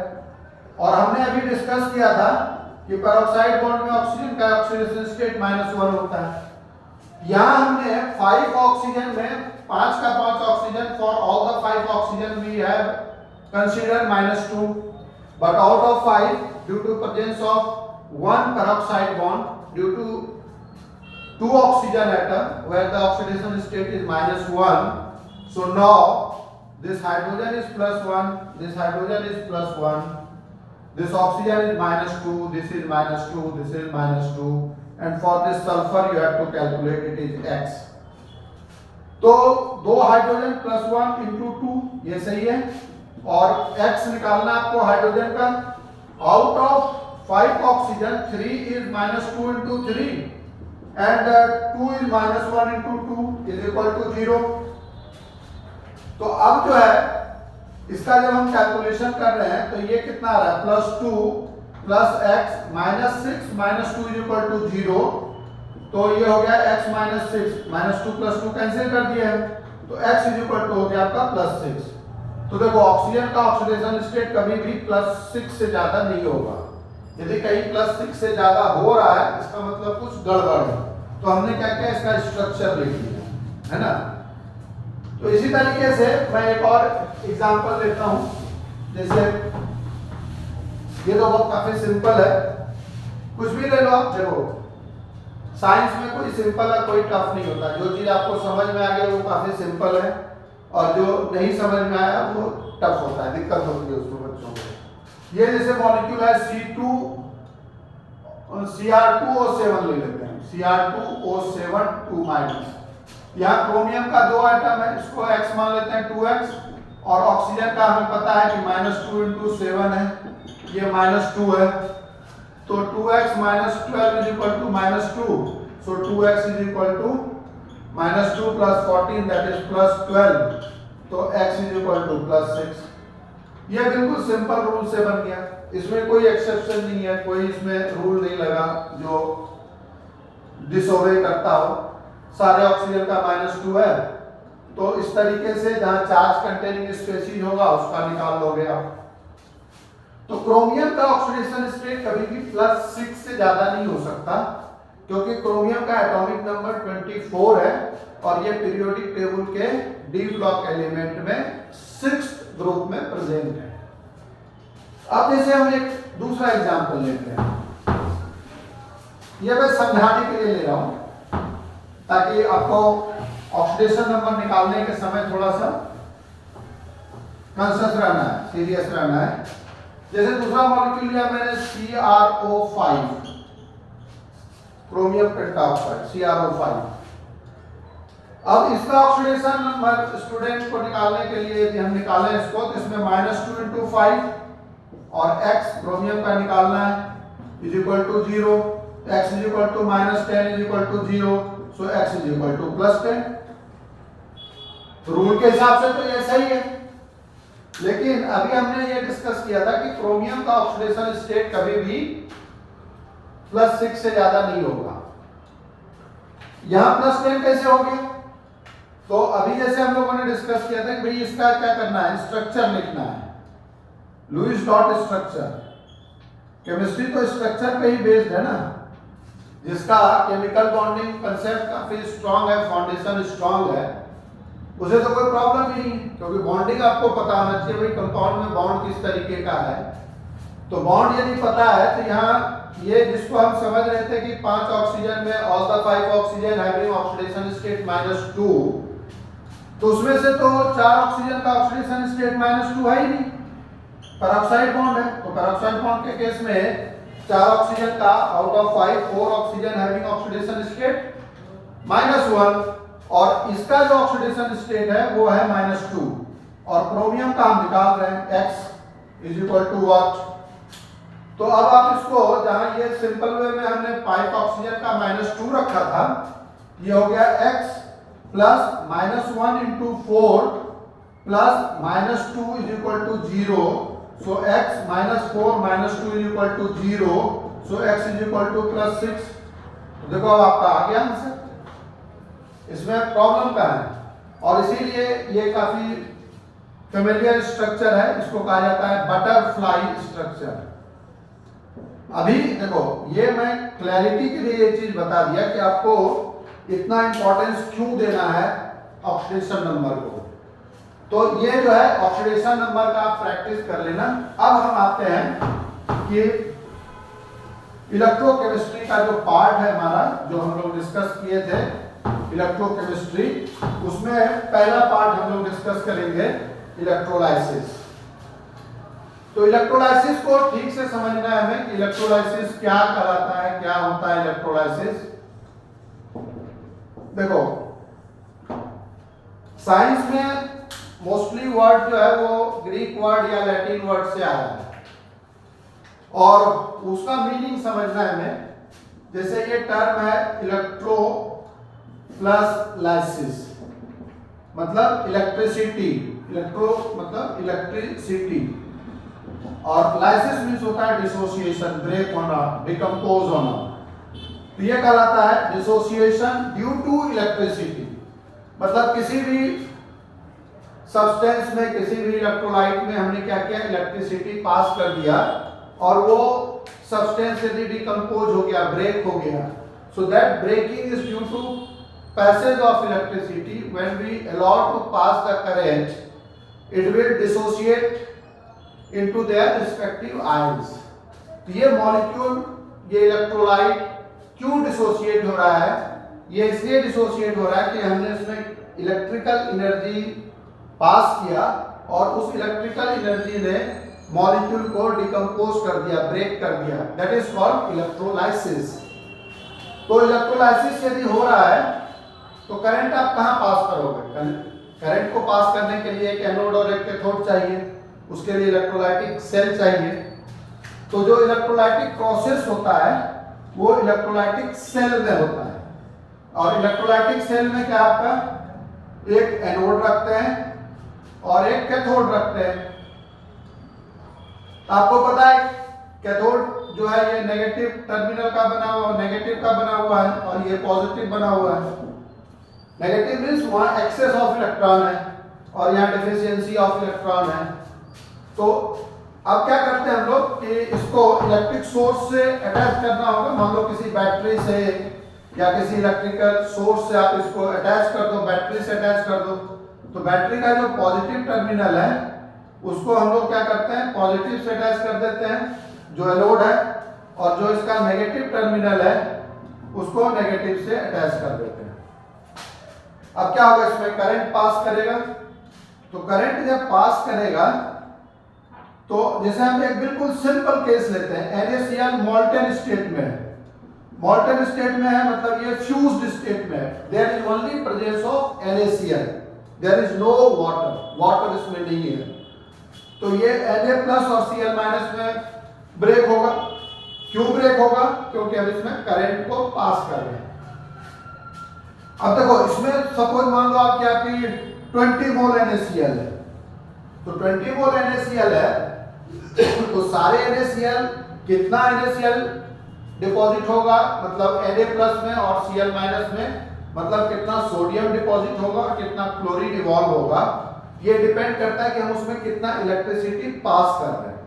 और हमने अभी डिस्कस किया था कि पेरोक्साइड बॉन्ड में ऑक्सीजन का ऑक्सीडेशन स्टेट -1 होता है। यहाँ हमने 5 ऑक्सीजन में 5 का 5 oxygen, for all the 5 oxygen we have consider -2, but out of 5 due to presence of one peroxide bond due to 2 oxygen atom where the oxidation state is -1, so now this hydrogen is +1, this hydrogen is +1, this oxygen is -2, this is -2, this is -2, and for this sulfur you have to calculate it is X। तो 2 hydrogen +1 into 2 ये सही है, और X निकालना आपको hydrogen का। Out of 5 oxygen 3 is -2 into 3 and 2 is -1 into 2 is equal to 0। तो अब जो है इसका जब हम कैलकुलेशन कर रहे हैं तो ये कितना आ रहा है, +2 + x -6 -2 is equal to 0। तो ये हो गया x -6, -2 + 2 कैंसिल कर दिया है, तो x is equal to हो गया आपका +6। तो देखो ऑक्सीजन का ऑक्सीडेशन स्टेट कभी भी +6 से ज्यादा नहीं होगा। यदि कहीं +6 से ज्यादा हो रहा है इसका मतलब कुछ गड़बड़ है। तो हमने क्या किया, इसका स्ट्रक्चर लिख दिया, है ना। तो इसी तरीके से मैं एक और एग्जांपल लेता हूं, जैसे ये तो बहुत काफी सिंपल है, कुछ भी ले लो आप। देखो साइंस में कोई सिंपल है कोई टफ नहीं होता, जो चीज आपको समझ में आ गई वो काफी सिंपल है, और जो नहीं समझ में आया वो टफ होता है, दिक्कत होती है उसमें बच्चों को। ये जैसे मॉलिक्यूल है Cr2O7 ले लेते हैं, Cr2O7 2-। यहाँ क्रोमियम का 2 आइटम है, इसको X मान लेते हैं 2x, और ऑक्सीजन का हमें पता है कि -2 into 7 है, ये -2 है, तो 2x - 12 is equal to -2, so 2x is equal to -2 + 14 that is +12, तो x is equal to +6। ये बिल्कुल सिंपल रूल से बन गया, इसमें कोई एक्सेप्शन नहीं है, कोई इसमें रूल नहीं लगा जो डिसओबे करता हो। सारे ऑक्सीजन का -2 है, तो इस तरीके से जहां चार्ज कंटेनिंग स्पेसीज होगा उसका निकाल लोगे आप। तो क्रोमियम का ऑक्सीडेशन स्टेट कभी भी +6 से ज्यादा नहीं हो सकता, क्योंकि क्रोमियम का एटॉमिक नंबर 24 है, और ये पीरियोडिक टेबल के डी ब्लॉक एलिमेंट में 6th ग्रुप में प्रेजेंट है। अब जैसे हम एक दूसरा एग्जांपल लेते हैं, ये मैं समझाने के लिए ले रहा हूं ताकि आपको ऑक्सीडेशन नंबर निकालने के समय थोड़ा सा कॉन्शियस रहना है, सीरियस रहना है। जैसे दूसरा मॉलिक्यूल लिया मैंने CrO5, क्रोमियम पेंटाऑक्साइड CrO5। अब इसका ऑक्सीडेशन नंबर स्टूडेंट को निकालने के लिए यदि हम निकालें इसको, तो इसमें -2 into 5 और x क्रोमियम का निकालना है is equal to 0, x is equal to -10 is equal to 0, so x is equal to +10। Rule के हिसाब से तो ये सही है, लेकिन अभी हमने ये डिस्कस किया था कि क्रोमियम का ऑक्सीडेशन स्टेट कभी भी +6 से ज्यादा नहीं होगा। यहां +10 कैसे हो गया? तो अभी जैसे हम लोगों ने डिस्कस किया था कि भाई इसका क्या करना है, स्ट्रक्चर लिखना है, लुईस डॉट स्ट्रक्चर। केमिस्ट्री तो स्ट्रक्चर पे ही बेस्ड है ना, जिसका केमिकल बॉन्डिंग कंसेप्ट काफी स्ट्रांग है, फाउंडेशन स्ट्रांग है, उसे तो कोई प्रॉब्लम ही नहीं, क्योंकि बॉन्डिंग आपको पता होना चाहिए भाई कंपाउंड में बॉन्ड किस तरीके का है। तो बॉन्ड यदि पता है तो यहाँ ये जिसको हम समझ रहे थे कि 5 ऑक्सीजन में all the 5 oxygen having oxidation state -2, तो उसमें से तो 4 ऑक्सीजन का ऑक्सीडेशन स्टेट -2 है ही नहीं, पेरोक्साइड बॉन्ड है। तो पेरोक्साइड बॉन्ड के केस में 4 ऑक्सीजन का out of 5 4 oxygen having oxidation state -1, और इसका जो ऑक्सीडेशन स्टेट है वो है -2, और क्रोमियम का हम निकाल रहे हैं x is equal to what. तो अब आप इसको, जहां ये सिंपल वे में हमने 5 ऑक्सीजन का -2 रखा था, ये हो गया x plus -1 into 4 plus -2 is equal to 0, So x minus 4 minus 2 is equal to 0. So x is equal to plus 6. तो देखो अब आपका आ गया आंसर। इसमें प्रॉब्लम का है और इसीलिए ये काफी फेमिलियर स्ट्रक्चर है, इसको कहा जाता है बटरफ्लाई स्ट्रक्चर। अभी देखो ये मैं क्लैरिटी के लिए ये चीज बता दिया कि आपको इतना इंपॉर्टेंस क्यों देना है ऑक्सीडेशन नंबर को। तो ये जो है ऑक्सीडेशन नंबर का आप प्रैक्टिस कर लेना। अब हम आते हैं कि इलेक्ट्रोकेमिस्ट्री का जो पार्ट है हमारा, जो हम लोग डिस्कस किए थे इलेक्ट्रोकेमिस्ट्री, उसमें पहला पार्ट हम लोग डिस्कस करेंगे इलेक्ट्रोलाइसिस। तो इलेक्ट्रोलाइसिस को ठीक से समझना है हमें कि इलेक्ट्रोलाइसिस क्या कहलाता है, क्या होता है इलेक्ट्रोलाइसिस। देखो साइंस में मोस्टली वर्ड जो है वो ग्रीक वर्ड या लैटिन वर्ड से आया है और उसका मीनिंग समझना है हमें। जैसे ये टर्म है इलेक्ट्रो प्लस लाइसिस, मतलब इलेक्ट्रिसिटी, इलेक्ट्रो मतलब इलेक्ट्रिसिटी, और लाइसिस मीन्स होता है डिसोसिएशन, ब्रेक होना, डिकम्पोज होना। तो ये कहलाता है डिसोसिएशन ड्यू टू इलेक्ट्रिसिटी। मतलब किसी भी सब्सटेंस में, किसी भी इलेक्ट्रोलाइट में हमने क्या किया, इलेक्ट्रिसिटी पास कर दिया और वो सब्सटेंस यदि डिकम्पोज हो गया, ब्रेक हो गया, so that breaking is due to passage of electricity. When we allow to pass the current, it will dissociate into their respective ions. तो ये मॉलिक्यूल, ये इलेक्ट्रोलाइट क्यों डिसोसिएट हो रहा है? ये इसलिए डिसोसिएट हो रहा है कि हमने इसमें इलेक्ट्रिकल एनर्जी पास किया और उस इलेक्ट्रिकल एनर्जी ने मॉलिक्यूल को डिकम्पोज कर दिया, ब्रेक कर दिया। That is called electrolysis. तो इलेक्ट्रोलाइसिस यदि हो रहा है तो करंट आप कहाँ पास करोगे? करंट को पास करने के लिए एक एनोड और एक कैथोड चाहिए, उसके लिए इलेक्ट्रोलाइटिक सेल चाहिए। तो जो इलेक्ट्रोलाइटिक प्रोसेस होता है वो इलेक्ट्रोलाइटिक सेल में होता है और इलेक्ट्रोलाइटिक सेल में क्या आपका एक एनोड रखते हैं और एक कैथोड रखते हैं। आपको पता है कैथोड जो है ये नेगेटिव टर्मिनल का बना हुआ, नेगेटिव का बना हुआ है और ये पॉजिटिव बना हुआ है। नेगेटिव मींस वहां एक्सेस ऑफ इलेक्ट्रॉन है और यहाँ डिफिशियंसी ऑफ इलेक्ट्रॉन है। तो अब क्या करते हैं हम लोग कि इसको इलेक्ट्रिक सोर्स से अटैच करना होगा। मान लो किसी बैटरी से या किसी इलेक्ट्रिकल सोर्स से आप इसको अटैच कर दो, बैटरी से अटैच कर दो। तो बैटरी का जो पॉजिटिव टर्मिनल है उसको हम लोग क्या करते हैं, पॉजिटिव से अटैच कर देते हैं जो एनोड है, और जो इसका नेगेटिव टर्मिनल है उसको नेगेटिव से अटैच कर देते हैं। अब क्या होगा, इसमें करंट पास करेगा। तो करंट जब पास करेगा तो जैसे हम एक बिल्कुल सिंपल केस लेते हैं, NaCl मॉल्टन स्टेट में है। मॉल्टन स्टेट में है मतलब ये फ्यूज्ड स्टेट में है। There is only presence of NaCl, there is no water, water इसमें नहीं है। तो ये Na+ और Cl- में ब्रेक होगा। क्यों ब्रेक होगा? क्योंकि हम इसमें करंट को पास कर रहे हैं। अब देखो इसमें सपोज मान लो आपकी 20 मोल NaCl है, तो 20 मोल NaCl है तो सारे NaCl, कितना NaCl डिपॉजिट होगा, मतलब Na+ में और Cl- में, मतलब कितना सोडियम डिपॉजिट होगा और कितना क्लोरीन इवॉल्व होगा। ये डिपेंड करता है कि हम उसमें कितना इलेक्ट्रिसिटी पास कर रहे हैं।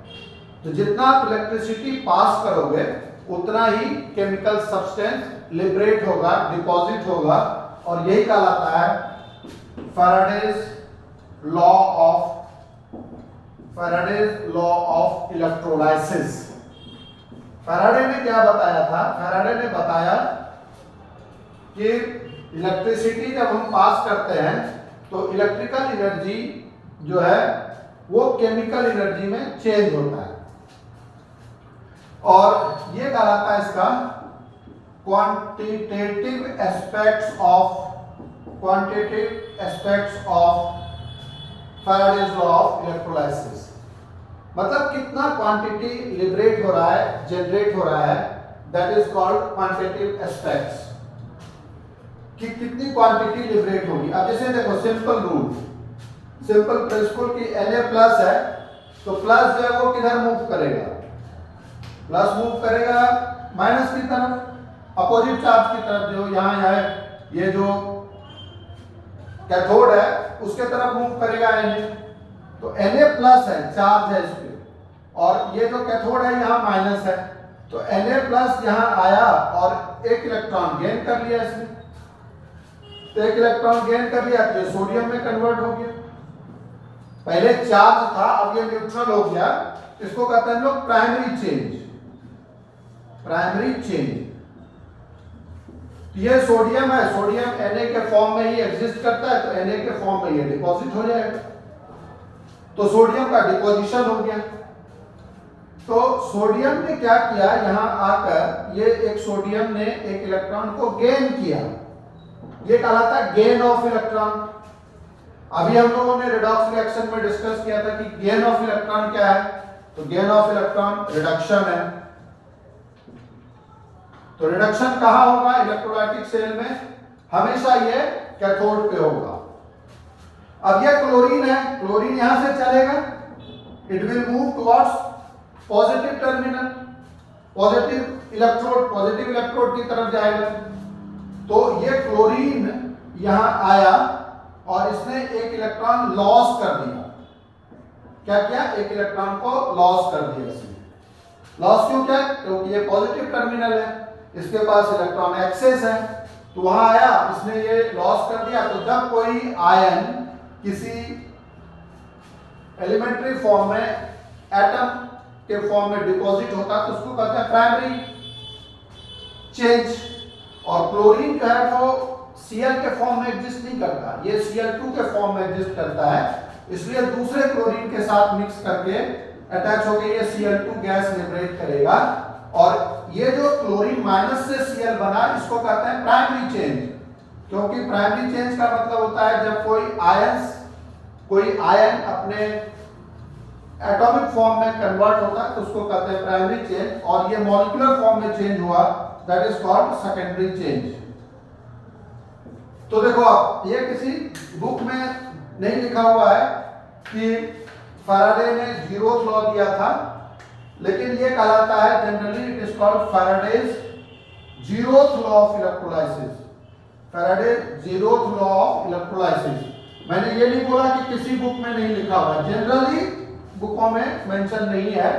तो जितना आप इलेक्ट्रिसिटी पास करोगे उतना ही केमिकल सब्सटेंस लिबरेट होगा, डिपॉजिट होगा, और यही कहलाता है Faraday's law of electrolysis. Faraday ने क्या बताया था? फैराडे ने बताया कि इलेक्ट्रिसिटी जब हम पास करते हैं तो इलेक्ट्रिकल एनर्जी जो है वो केमिकल एनर्जी में चेंज होता है, और ये कहलाता है इसका quantitative aspects of Faraday's law of electrolysis. मतलब कितना क्वांटिटी लिबरेट हो रहा है, जनरेट हो रहा है, that is called quantitative aspects, कि कितनी क्वांटिटी लिबरेट होगी। अब जैसे देखो सिंपल रूल, सिंपल प्रिंसिपल की Na+ है तो प्लस जो है वो किधर मूव करेगा, प्लस मूव करेगा माइनस की तरफ, अपोजिट चार्ज की तरफ, जो यहाँ है ये जो कैथोड है उसके तरफ मूव करेगा Na। तो Na प्लस है, चार्ज है इस पे, और ये जो कैथोड है यहाँ माइनस है, तो Na प्लस यहाँ आया और एक इलेक्ट्रॉन गेन कर लिया इसने। तो एक इलेक्ट्रॉन गेन कर लिया तो ये सोडियम में कन्वर्ट हो गया। पहले चार्ज था, अब ये न्यूट्रल हो गया। इसको कहते हैं हम लोग प्राइमरी चेंज, प्राइमरी चेंज। ये सोडियम है, सोडियम Na के फॉर्म में ही एग्जिस्ट करता है, तो Na के फॉर्म में ये डिपॉजिट हो जाएगा, तो सोडियम का डिपोजिशन हो गया। तो सोडियम ने क्या किया, यहां आकर ये एक सोडियम ने एक इलेक्ट्रॉन को गेन किया, ये कहलाता है गेन ऑफ इलेक्ट्रॉन। अभी हम लोगों ने रिडॉक्स रिएक्शन में डिस्कस किया था कि गेन ऑफ इलेक्ट्रॉन क्या है, तो गेन ऑफ इलेक्ट्रॉन रिडक्शन है। तो रिडक्शन कहां होगा, इलेक्ट्रोलाइटिक सेल में, हमेशा ये कैथोड पे होगा। अब ये क्लोरीन है, क्लोरीन यहां से चलेगा, it will move towards positive terminal, positive electrode की तरफ जाएगा। तो ये क्लोरीन यहां आया और इसने एक इलेक्ट्रॉन लॉस कर दिया। क्या किया, एक इलेक्ट्रॉन को लॉस कर दिया इसने। लॉस क्यों किया, क्योंकि ये पॉजिटिव टर्मिनल है, इसके पास इलेक्ट्रॉन एक्सेस है, तो वहां आया, इसने ये लॉस कर दिया। तो जब कोई आयन किसी एलिमेंट्री फॉर्म में, एटम के फॉर्म में डिपॉजिट होता है तो उसको कहते हैं प्राइमरी चेंज। और क्लोरीन जो है वो Cl के फॉर्म में एग्जिस्ट नहीं करता, ये Cl2 के फॉर्म में एग्जिस्ट करता है, इसलिए दूसरे क्लोरीन के साथ मिक्स करके अटैच होकर ये Cl2 गैस लिबरेट करेगा। और ये जो क्लोरीन माइनस से Cl बना, इसको कहते हैं प्राइमरी चेंज। क्योंकि प्राइमरी चेंज का मतलब होता है जब कोई आयन अपने एटॉमिक फॉर्म में कन्वर्ट होता है तो उसको कहते हैं प्राइमरी चेंज, और ये मॉलिक्यूलर फॉर्म में चेंज हुआ, that is called secondary change. तो देखो आप, ये किसी बुक में नहीं लिखा हुआ है कि फैराडे ने जीरोथ लॉ दिया था, लेकिन ये कहलाता है generally it is called Faraday's zeroth law of electrolysis. Faraday zeroth law of electrolysis. मैंने ये नहीं बोला कि किसी बुक में नहीं लिखा हुआ, जनरली बुकों में मेंशन नहीं है,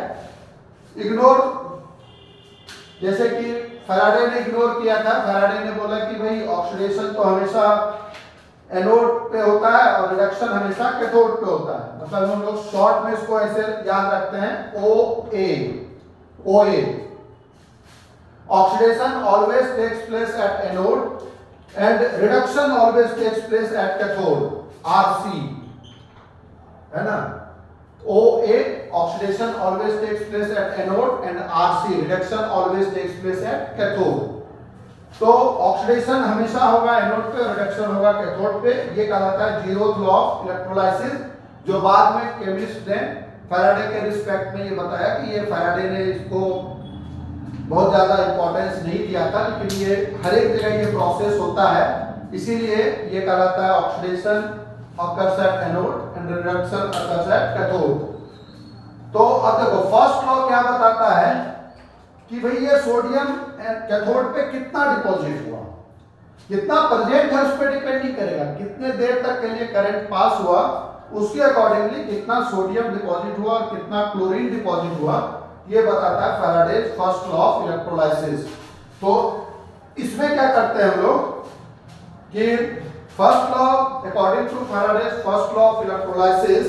इग्नोर, जैसे कि फैराडे ने इग्नोर किया था। फैराडे ने बोला कि भाई ऑक्सीडेशन तो हमेशा एनोड पे होता है और रिडक्शन हमेशा कैथोड पे होता है। मतलब हम लोग शॉर्ट में इसको ऐसे याद रखते हैं, OA। Oxidation always takes place at anode and reduction always takes place at cathode, RC, है ना। OA, oxidation always takes place at anode, and RC, reduction always takes place at cathode. तो oxidation हमेशा होगा anode पे, reduction होगा cathode पे। ये कहलाता है जीरोथ लॉ ऑफ इलेक्ट्रोलाइसिस, जो बाद में केमिस्ट ने फैराडे के रिस्पेक्ट में ये बताया कि ये फैराडे ने इसको बहुत ज्यादा इंपॉर्टेंस नहीं दिया था, लेकिन ये हर एक जगह ये प्रोसेस होता है, इसीलिए ये कहलाता है oxidation occurs at anode and reduction occurs at cathode। तो अब देखो फर्स्ट लॉ क्या बताता है कि भाई ये सोडियम कैथोड पे कितना डिपॉजिट हुआ, कितना प्रेजेंट है उस पर डिपेंड नहीं करेगा, कितने देर तक के लिए करंट पास हुआ उसके अकॉर्डिंगली कितना सोडियम डिपॉजिट हुआ और कितना क्लोरीन डिपॉजिट हुआ, ये बताता है Faraday's first law of electrolysis. तो इसमें क्या करते हैं हम लोग कि first law according to Faraday's first law of electrolysis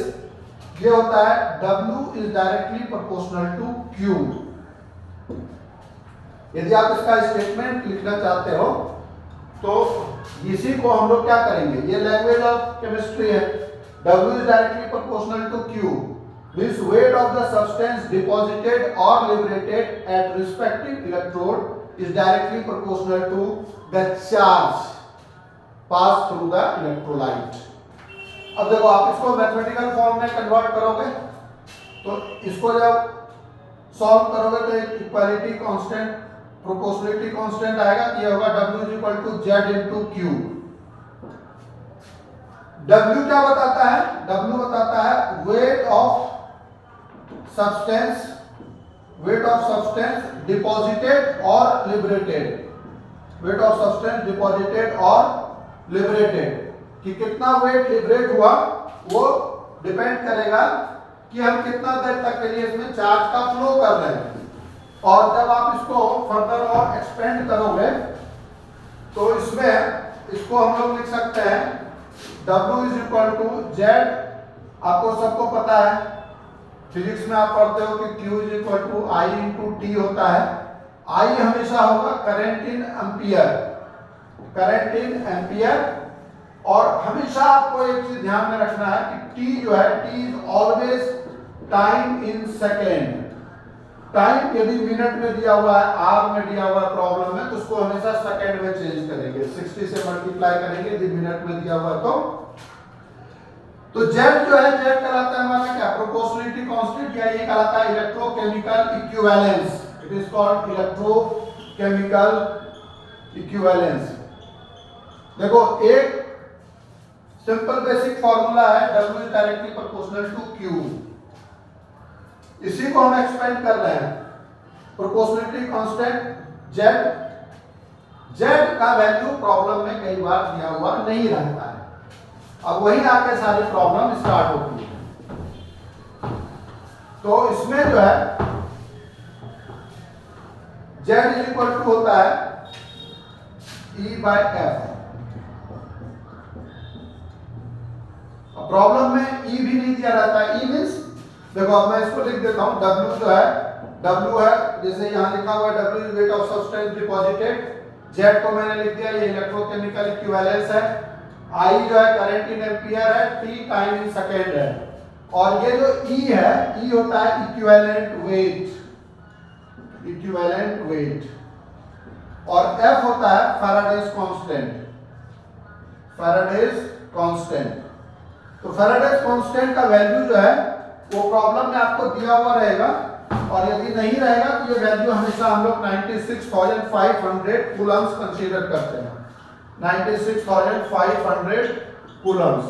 ये होता है W is directly proportional to Q। यदि आप इसका स्टेटमेंट लिखना चाहते हो तो इसी को हम लोग क्या करेंगे, ये लैंग्वेज ऑफ केमिस्ट्री है। W is directly proportional to Q means weight of the substance deposited or liberated at respective electrode is directly proportional to the charge pass through the electrolyte। अब देखो आप इसको मैथमेटिकल फॉर्म में convert करोगे तो इसको जब सॉल्व करोगे तो एक इक्वालिटी कांस्टेंट, प्रोपोर्शनलिटी कांस्टेंट आएगा, ये होगा W is equal to Z into Q। W क्या बताता है, W बताता है weight of substance, weight of substance deposited or liberated, weight of substance deposited or liberated, कि कितना वेट लिबरेट हुआ वो डिपेंड करेगा कि हम कितना देर तक के लिए इसमें चार्ज का फ्लो कर रहे हैं। और जब आप इसको फर्दर और एक्सपेंड करोगे तो इसमें इसको हम लोग लिख सकते हैं W is equal to Z. आपको सबको पता है, फिजिक्स में आप पढ़ते हो कि Q is equal to I into T होता है। I हमेशा होगा current in ampere, current in ampere. और हमेशा आपको एक चीज ध्यान में रखना है कि T जो है, T is always time in second. Time यदि मिनट में दिया हुआ है, आवर में दिया हुआ है प्रॉब्लम में, तो उसको हमेशा सेकेंड में चेंज करेंगे, 60 से मल्टीप्लाई करेंगे यदि मिनट में दिया हुआ है तो जेड जो है, जेड कहलाता है हमारा क्या, प्रोपोर्शनलिटी कांस्टेंट, या ये कहलाता है electrochemical equivalence. It is called electrochemical equivalence. देखो एक सिंपल बेसिक फार्मूला है, W is directly proportional to Q। इसी को हम एक्सपेंड कर रहे हैं, प्रोपोर्शनलिटी कांस्टेंट जेड। जेड का वैल्यू प्रॉब्लम में कई बार दिया हुआ नहीं रहता है। अब वही आके सारी प्रॉब्लम स्टार्ट होती है। तो इसमें जो है Z इज इक्वल टू होता है E/F। अब प्रॉब्लम में E भी नहीं दिया रहता है। E मींस, देखो अब मैं इसको लिख देता हूं, W जो है, W है जैसे यहां लिखा हुआ है W is weight of substance deposited. Z को मैंने लिख दिया, ये इलेक्ट्रोकेमिकल इक्विवेलेंस है। I जो है करंट इन एम्पियर है, T टाइम इन सेकेंड है। और ये जो E है, E होता है इक्विवेलेंट वेट, इक्विवेलेंट वेट। और F होता है फैराडेज कांस्टेंट, फैराडेज कांस्टेंट। तो फैराडेज कांस्टेंट का वैल्यू जो है वो प्रॉब्लम में आपको दिया हुआ रहेगा, और यदि नहीं रहेगा तो ये वैल्यू हमेशा हम लोग 96,500 कूलम्स कंसीडर करते हैं, 96,500 कूलम्स।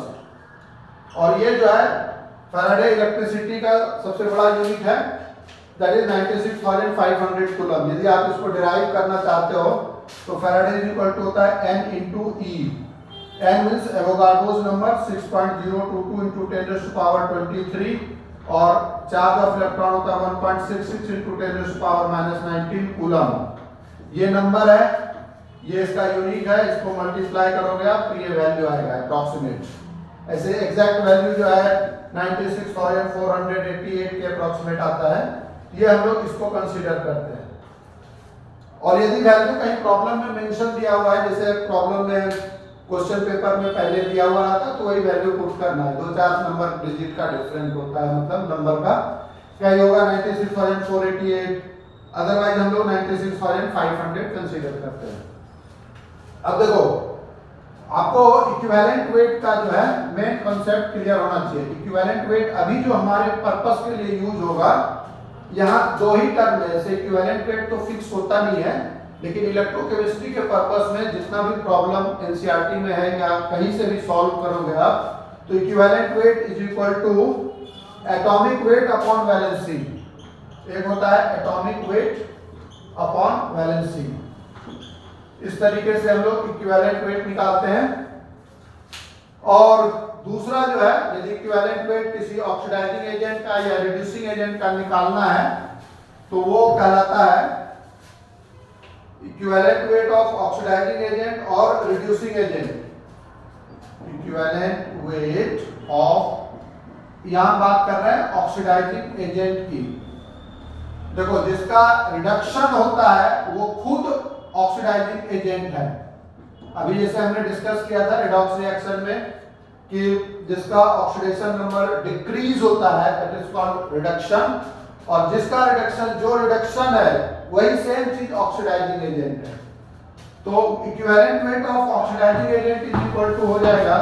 और ये जो है फैराडे इलेक्ट्रिसिटी का सबसे बड़ा यूनिट है, दैट इज 96,500 कूलम। यदि आप इसको डिराइव करना चाहते हो तो फैराडे इज इक्वल टू होता है N into E। N means Avogadro's number 6.022 into 10⁻23, और चार्ज ऑफ इलेक्ट्रॉन होता है 1.66 इंटू 10⁻⁻19 कूलम। ये नंबर है, ये इसका यूनिट है, इसको मल्टीप्लाई करोगे आप तो ये वैल्यू आएगा अप्रॉक्सीमेट। ऐसे एग्जैक्ट वैल्यू जो है 96,488 के अप्रॉक्सीमेट आता है। ये हम लोग इसको कंसीडर करते हैं। और यदि वैल्यू कहीं प्रॉब्लम में मेंशन दिया हुआ है, जैसे प्रॉब्लम में क्वेश्चन पेपर में पहले दिया हुआ रहता तो वही वैल्यू पुट करना है। 2-4 नंबर डिजिट का डिफरेंस होता है, मतलब नंबर का क्या होगा 96,488, अदरवाइज हम लोग 96,500 कंसीडर करते हैं। अब देखो आपको इक्विवेलेंट वेट का जो है मेन कांसेप्ट क्लियर होना चाहिए। इक्विवेलेंट वेट अभी जो हमारे पर्पस के लिए यूज होगा, यहाँ दो ही टर्म है। जैसे इक्विवेलेंट वेट तो फिक्स होता नहीं है, लेकिन इलेक्ट्रोकेमिस्ट्री के पर्पस में जितना भी प्रॉब्लम एनसीईआरटी में है या कहीं से भी सॉल्व करोगे आप, तो equivalent weight is equal to atomic weight upon valency. एक होता है एटॉमिक वेट अपॉन वैलेंसी। इस तरीके से हम लोग इक्विवेलेंट वेट निकालते हैं। और दूसरा जो है, यदि इक्विवेलेंट वेट किसी ऑक्सीडाइजिंग एजेंट का या रिड्यूसिंग एजेंट का निकालना है तो वो कहलाता है equivalent weight of oxidising agent और reducing agent. Equivalent weight of, यहां बात कर रहे हैं ऑक्सीडाइजिंग एजेंट की। देखो जिसका रिडक्शन होता है वो खुद ऑक्सीडाइजिंग एजेंट है। अभी जैसे हमने डिस्कस किया था रिडॉक्स रिएक्शन में कि जिसका ऑक्सीडेशन नंबर डिक्रीज होता है दैट इज कॉल्ड रिडक्शन, और जिसका रिडक्शन, जो रिडक्शन है वही सेम चीज ऑक्सीडाइजिंग एजेंट है। तो equivalent weight of oxidising agent is equal to हो जाएगा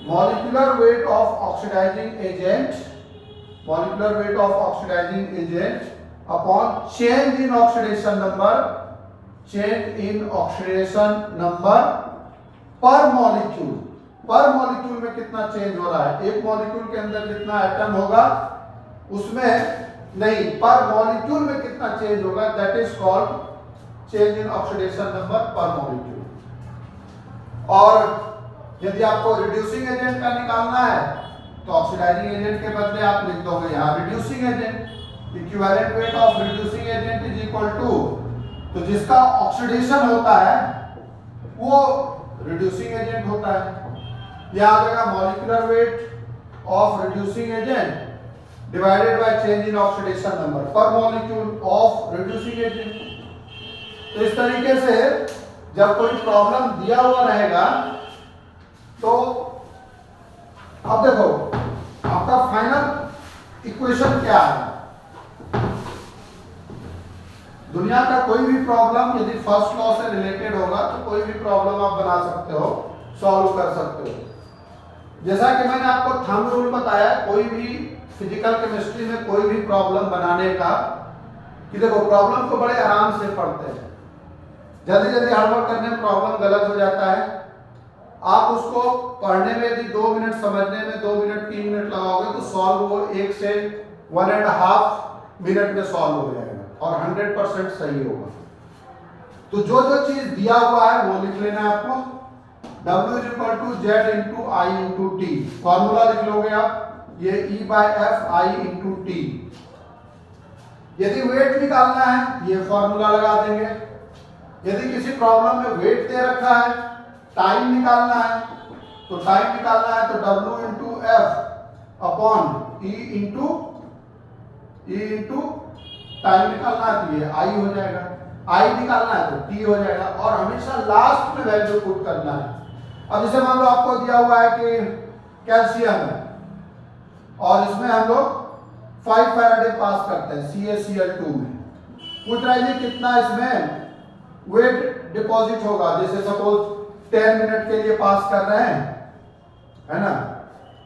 molecular weight of oxidising agent, molecular weight of oxidising agent upon change in oxidation number, change in oxidation number per molecule. Per molecule में कितना change हो रहा है, एक molecule के अंदर जितना एटम होगा उसमें नहीं, पर मॉलिक्यूल में कितना चेंज होगा, that is called change in oxidation number per molecule. और यदि आपको रिड्यूसिंग एजेंट का निकालना है तो ऑक्सीडाइजिंग एजेंट के बदले आप लिख दोगे यहाँ reducing agent. Equivalent weight of reducing agent is equal to, तो जिसका ऑक्सीडेशन होता है वो रिड्यूसिंग एजेंट होता है। यह आ जाएगा molecular weight of reducing agent divided by change in oxidation number per molecule of reducing agent. तो इस तरीके से जब कोई प्रॉब्लम दिया हुआ रहेगा तो अब देखो आपका फाइनल इक्वेशन क्या है। दुनिया का कोई भी प्रॉब्लम यदि फर्स्ट लॉ से रिलेटेड होगा तो कोई भी प्रॉब्लम आप बना सकते हो, सॉल्व कर सकते हो। जैसा कि मैंने आपको थंब रूल बताया, कोई भी फिजिकल केमिस्ट्री में कोई भी प्रॉब्लम बनाने का, कि देखो प्रॉब्लम को बड़े आराम से पढ़ते हैं, जल्दी जल्दी हड़बड़ करने में प्रॉब्लम गलत हो जाता है। आप उसको पढ़ने में यदि 2 मिनट, समझने में 2 मिनट 3 मिनट लगाओगे तो सॉल्व वो 1 से 1.5 मिनट में सॉल्व हो जाएगा और 100% सही होगा। तो जो जो चीज दिया हुआ है वो लिख लेना है आपको। W is equal to Z into I into T, formula लिख लोगे आप, ये E/F I इंटू T। यदि वेट निकालना है ये फॉर्मूला लगा देंगे। यदि किसी प्रॉब्लम में वेट दे रखा है, टाइम निकालना है, तो टाइम निकालना है तो W into F upon E into time निकालना है तो ये I हो जाएगा, I निकालना है तो T हो जाएगा, और हमेशा लास्ट में वैल्यू पुट करना है। अब जैसे मान लो आपको दिया हुआ है कि कैल्शियम है और इसमें हम लोग 5 फैराडे पास करते हैं CaCl2 में, पूछ रहा है कितना इसमें वेट डिपॉजिट होगा। जैसे सपोज 10 मिनट के लिए पास कर रहे हैं, है ना,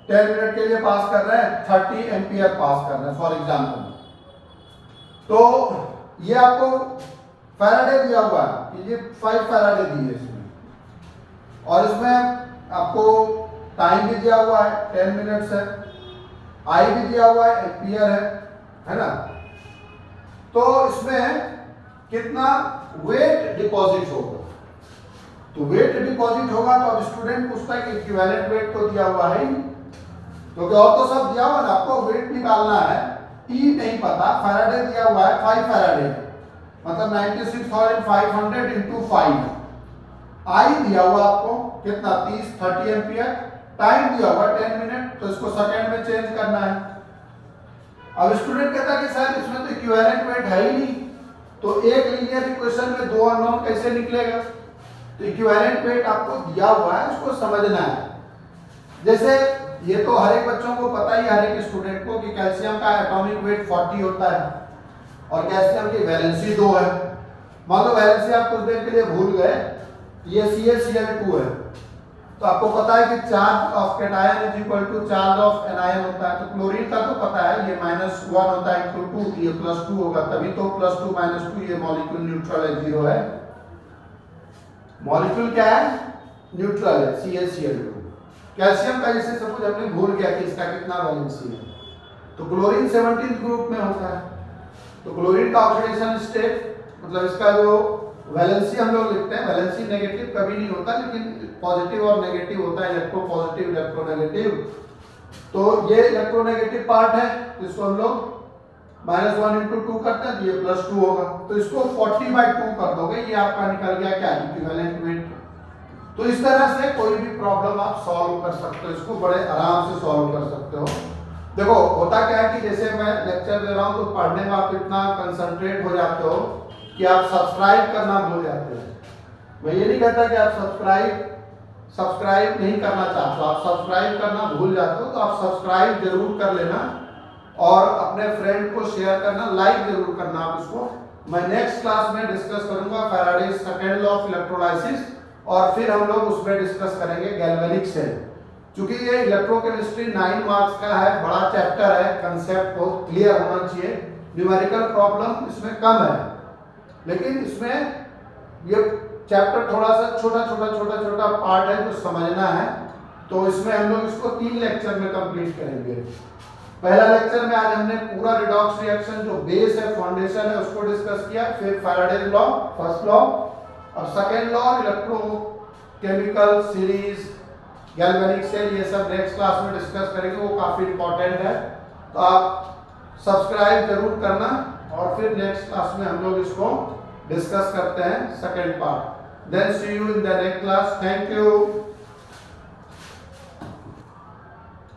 10 मिनट के लिए पास कर रहे हैं, 30 एम्पियर पास कर रहे हैं फॉर एग्जांपल। तो ये आपको फैराडे दिया हुआ है, ये 5 फैराडे दिए इसमें, और इसमें आपको टाइम भी दिया हुआ है 10 मिनट्स है, आई भी दिया हुआ है, एम्पियर है ना। तो इसमें कितना वेट डिपॉजिट होगा, तो वेट डिपॉजिट होगा तो अब स्टूडेंट पूछता है कि इक्विवेलेंट वेट तो दिया हुआ है ही, क्योंकि और तो सब दिया हुआ ना, आपको वेट निकालना है। ई नहीं पता, फैराडे दिया हुआ है 5 फैराडे, मतलब 96,500 इंटू 5। आई दिया हुआ आपको कितना 30 एम्पियर, टाइम दिया हुआ 10 मिनट, तो इसको सेकंड में चेंज करना है। अब स्टूडेंट कहता है कि सर इसमें तो इक्विवेलेंट वेट है ही नहीं, तो एक लीनियर इक्वेशन में 2 अननोन कैसे निकलेगा। तो इक्विवेलेंट वेट आपको दिया हुआ है, उसको समझना है। जैसे ये तो हर एक बच्चों को पता ही, हर एक स्टूडेंट को, कि कैल्शियम का एटॉमिक वेट 40 होता है और कैल्शियम की वैलेंसी 2 है। मान लो वैलेंसी आप कुछ देर के लिए भूल गए, ये CaCl2 है, तो आपको पता है कि charge of cation is equal to charge of anion होता है। तो क्लोरीन का तो पता है, ये -1 होता है इंटू 2, ये +2 होगा, तभी तो +2 -2, ये मॉलिक्यूल न्यूट्रल है, 0 है। मॉलिक्यूल क्या है, न्यूट्रल है, CaCl2। कैल्शियम का जैसे सपोज हमने भूल गया कि इसका कितना वैलेंसी है, तो क्लोरीन 17th ग्रुप में होता है। तो क्लोरीन का ऑक्सीडेशन स्टेट, मतलब इसका जो वैलेंसी हम लोग लिखते हैं, वैलेंसी नेगेटिव कभी नहीं होता, लेकिन पॉजिटिव और नेगेटिव होता है, इलेक्ट्रो पॉजिटिव इलेक्ट्रो नेगेटिव। तो ये इलेक्ट्रोनेगेटिव पार्ट है, तो इसको हम लोग -1 इंटू 2 करते हैं, तो ये +2 होगा। तो इसको 40/2 कर दोगे, ये आपका निकल गया क्या, इक्विवेलेंट वेट। तो इस तरह से कोई भी प्रॉब्लम आप सॉल्व कर सकते हो, इसको बड़े आराम से सॉल्व कर सकते हो। देखो होता क्या है कि जैसे मैं लेक्चर दे रहा हूँ तो पढ़ने में आप इतना कंसंट्रेट हो जाते हो कि आप सब्सक्राइब करना भूल जाते हो। मैं ये नहीं कहता कि आप सब्सक्राइब नहीं करना चाहते हो, आप सब्सक्राइब करना भूल जाते हो, तो आप सब्सक्राइब जरूर कर लेना और अपने फ्रेंड को शेयर करना, लाइक जरूर करना आप इसको। मैं नेक्स्ट क्लास में डिस्कस करूंगा Faraday's second law of electrolysis, और फिर हम लोग उसमें डिस्कस करेंगे गैल्वेनिक सेल। क्योंकि ये इलेक्ट्रोकेमिस्ट्री 9 मार्क्स का है, बड़ा चैप्टर है, कंसेप्ट बहुत क्लियर होना चाहिए। न्यूमेरिकल प्रॉब्लम इसमें कम है, लेकिन इसमें ये चैप्टर थोड़ा सा छोटा पार्ट है जो समझना है। तो इसमें हम लोग इसको 3 लेक्चर में कंप्लीट करेंगे। पहला लेक्चर में आज हमने पूरा रिडॉक्स रिएक्शन जो बेस है, फाउंडेशन है, उसको डिस्कस किया। फिर फैराडेज लॉ फर्स्ट लॉ और second law, electrochemical series, galvanic cell, ये सब नेक्स्ट क्लास में डिस्कस करेंगे, वो काफी इंपॉर्टेंट है। तो आप सब्सक्राइब जरूर करना और फिर नेक्स्ट क्लास में हम लोग इसको डिस्कस करते हैं second part. Then see you in the next class. Thank you.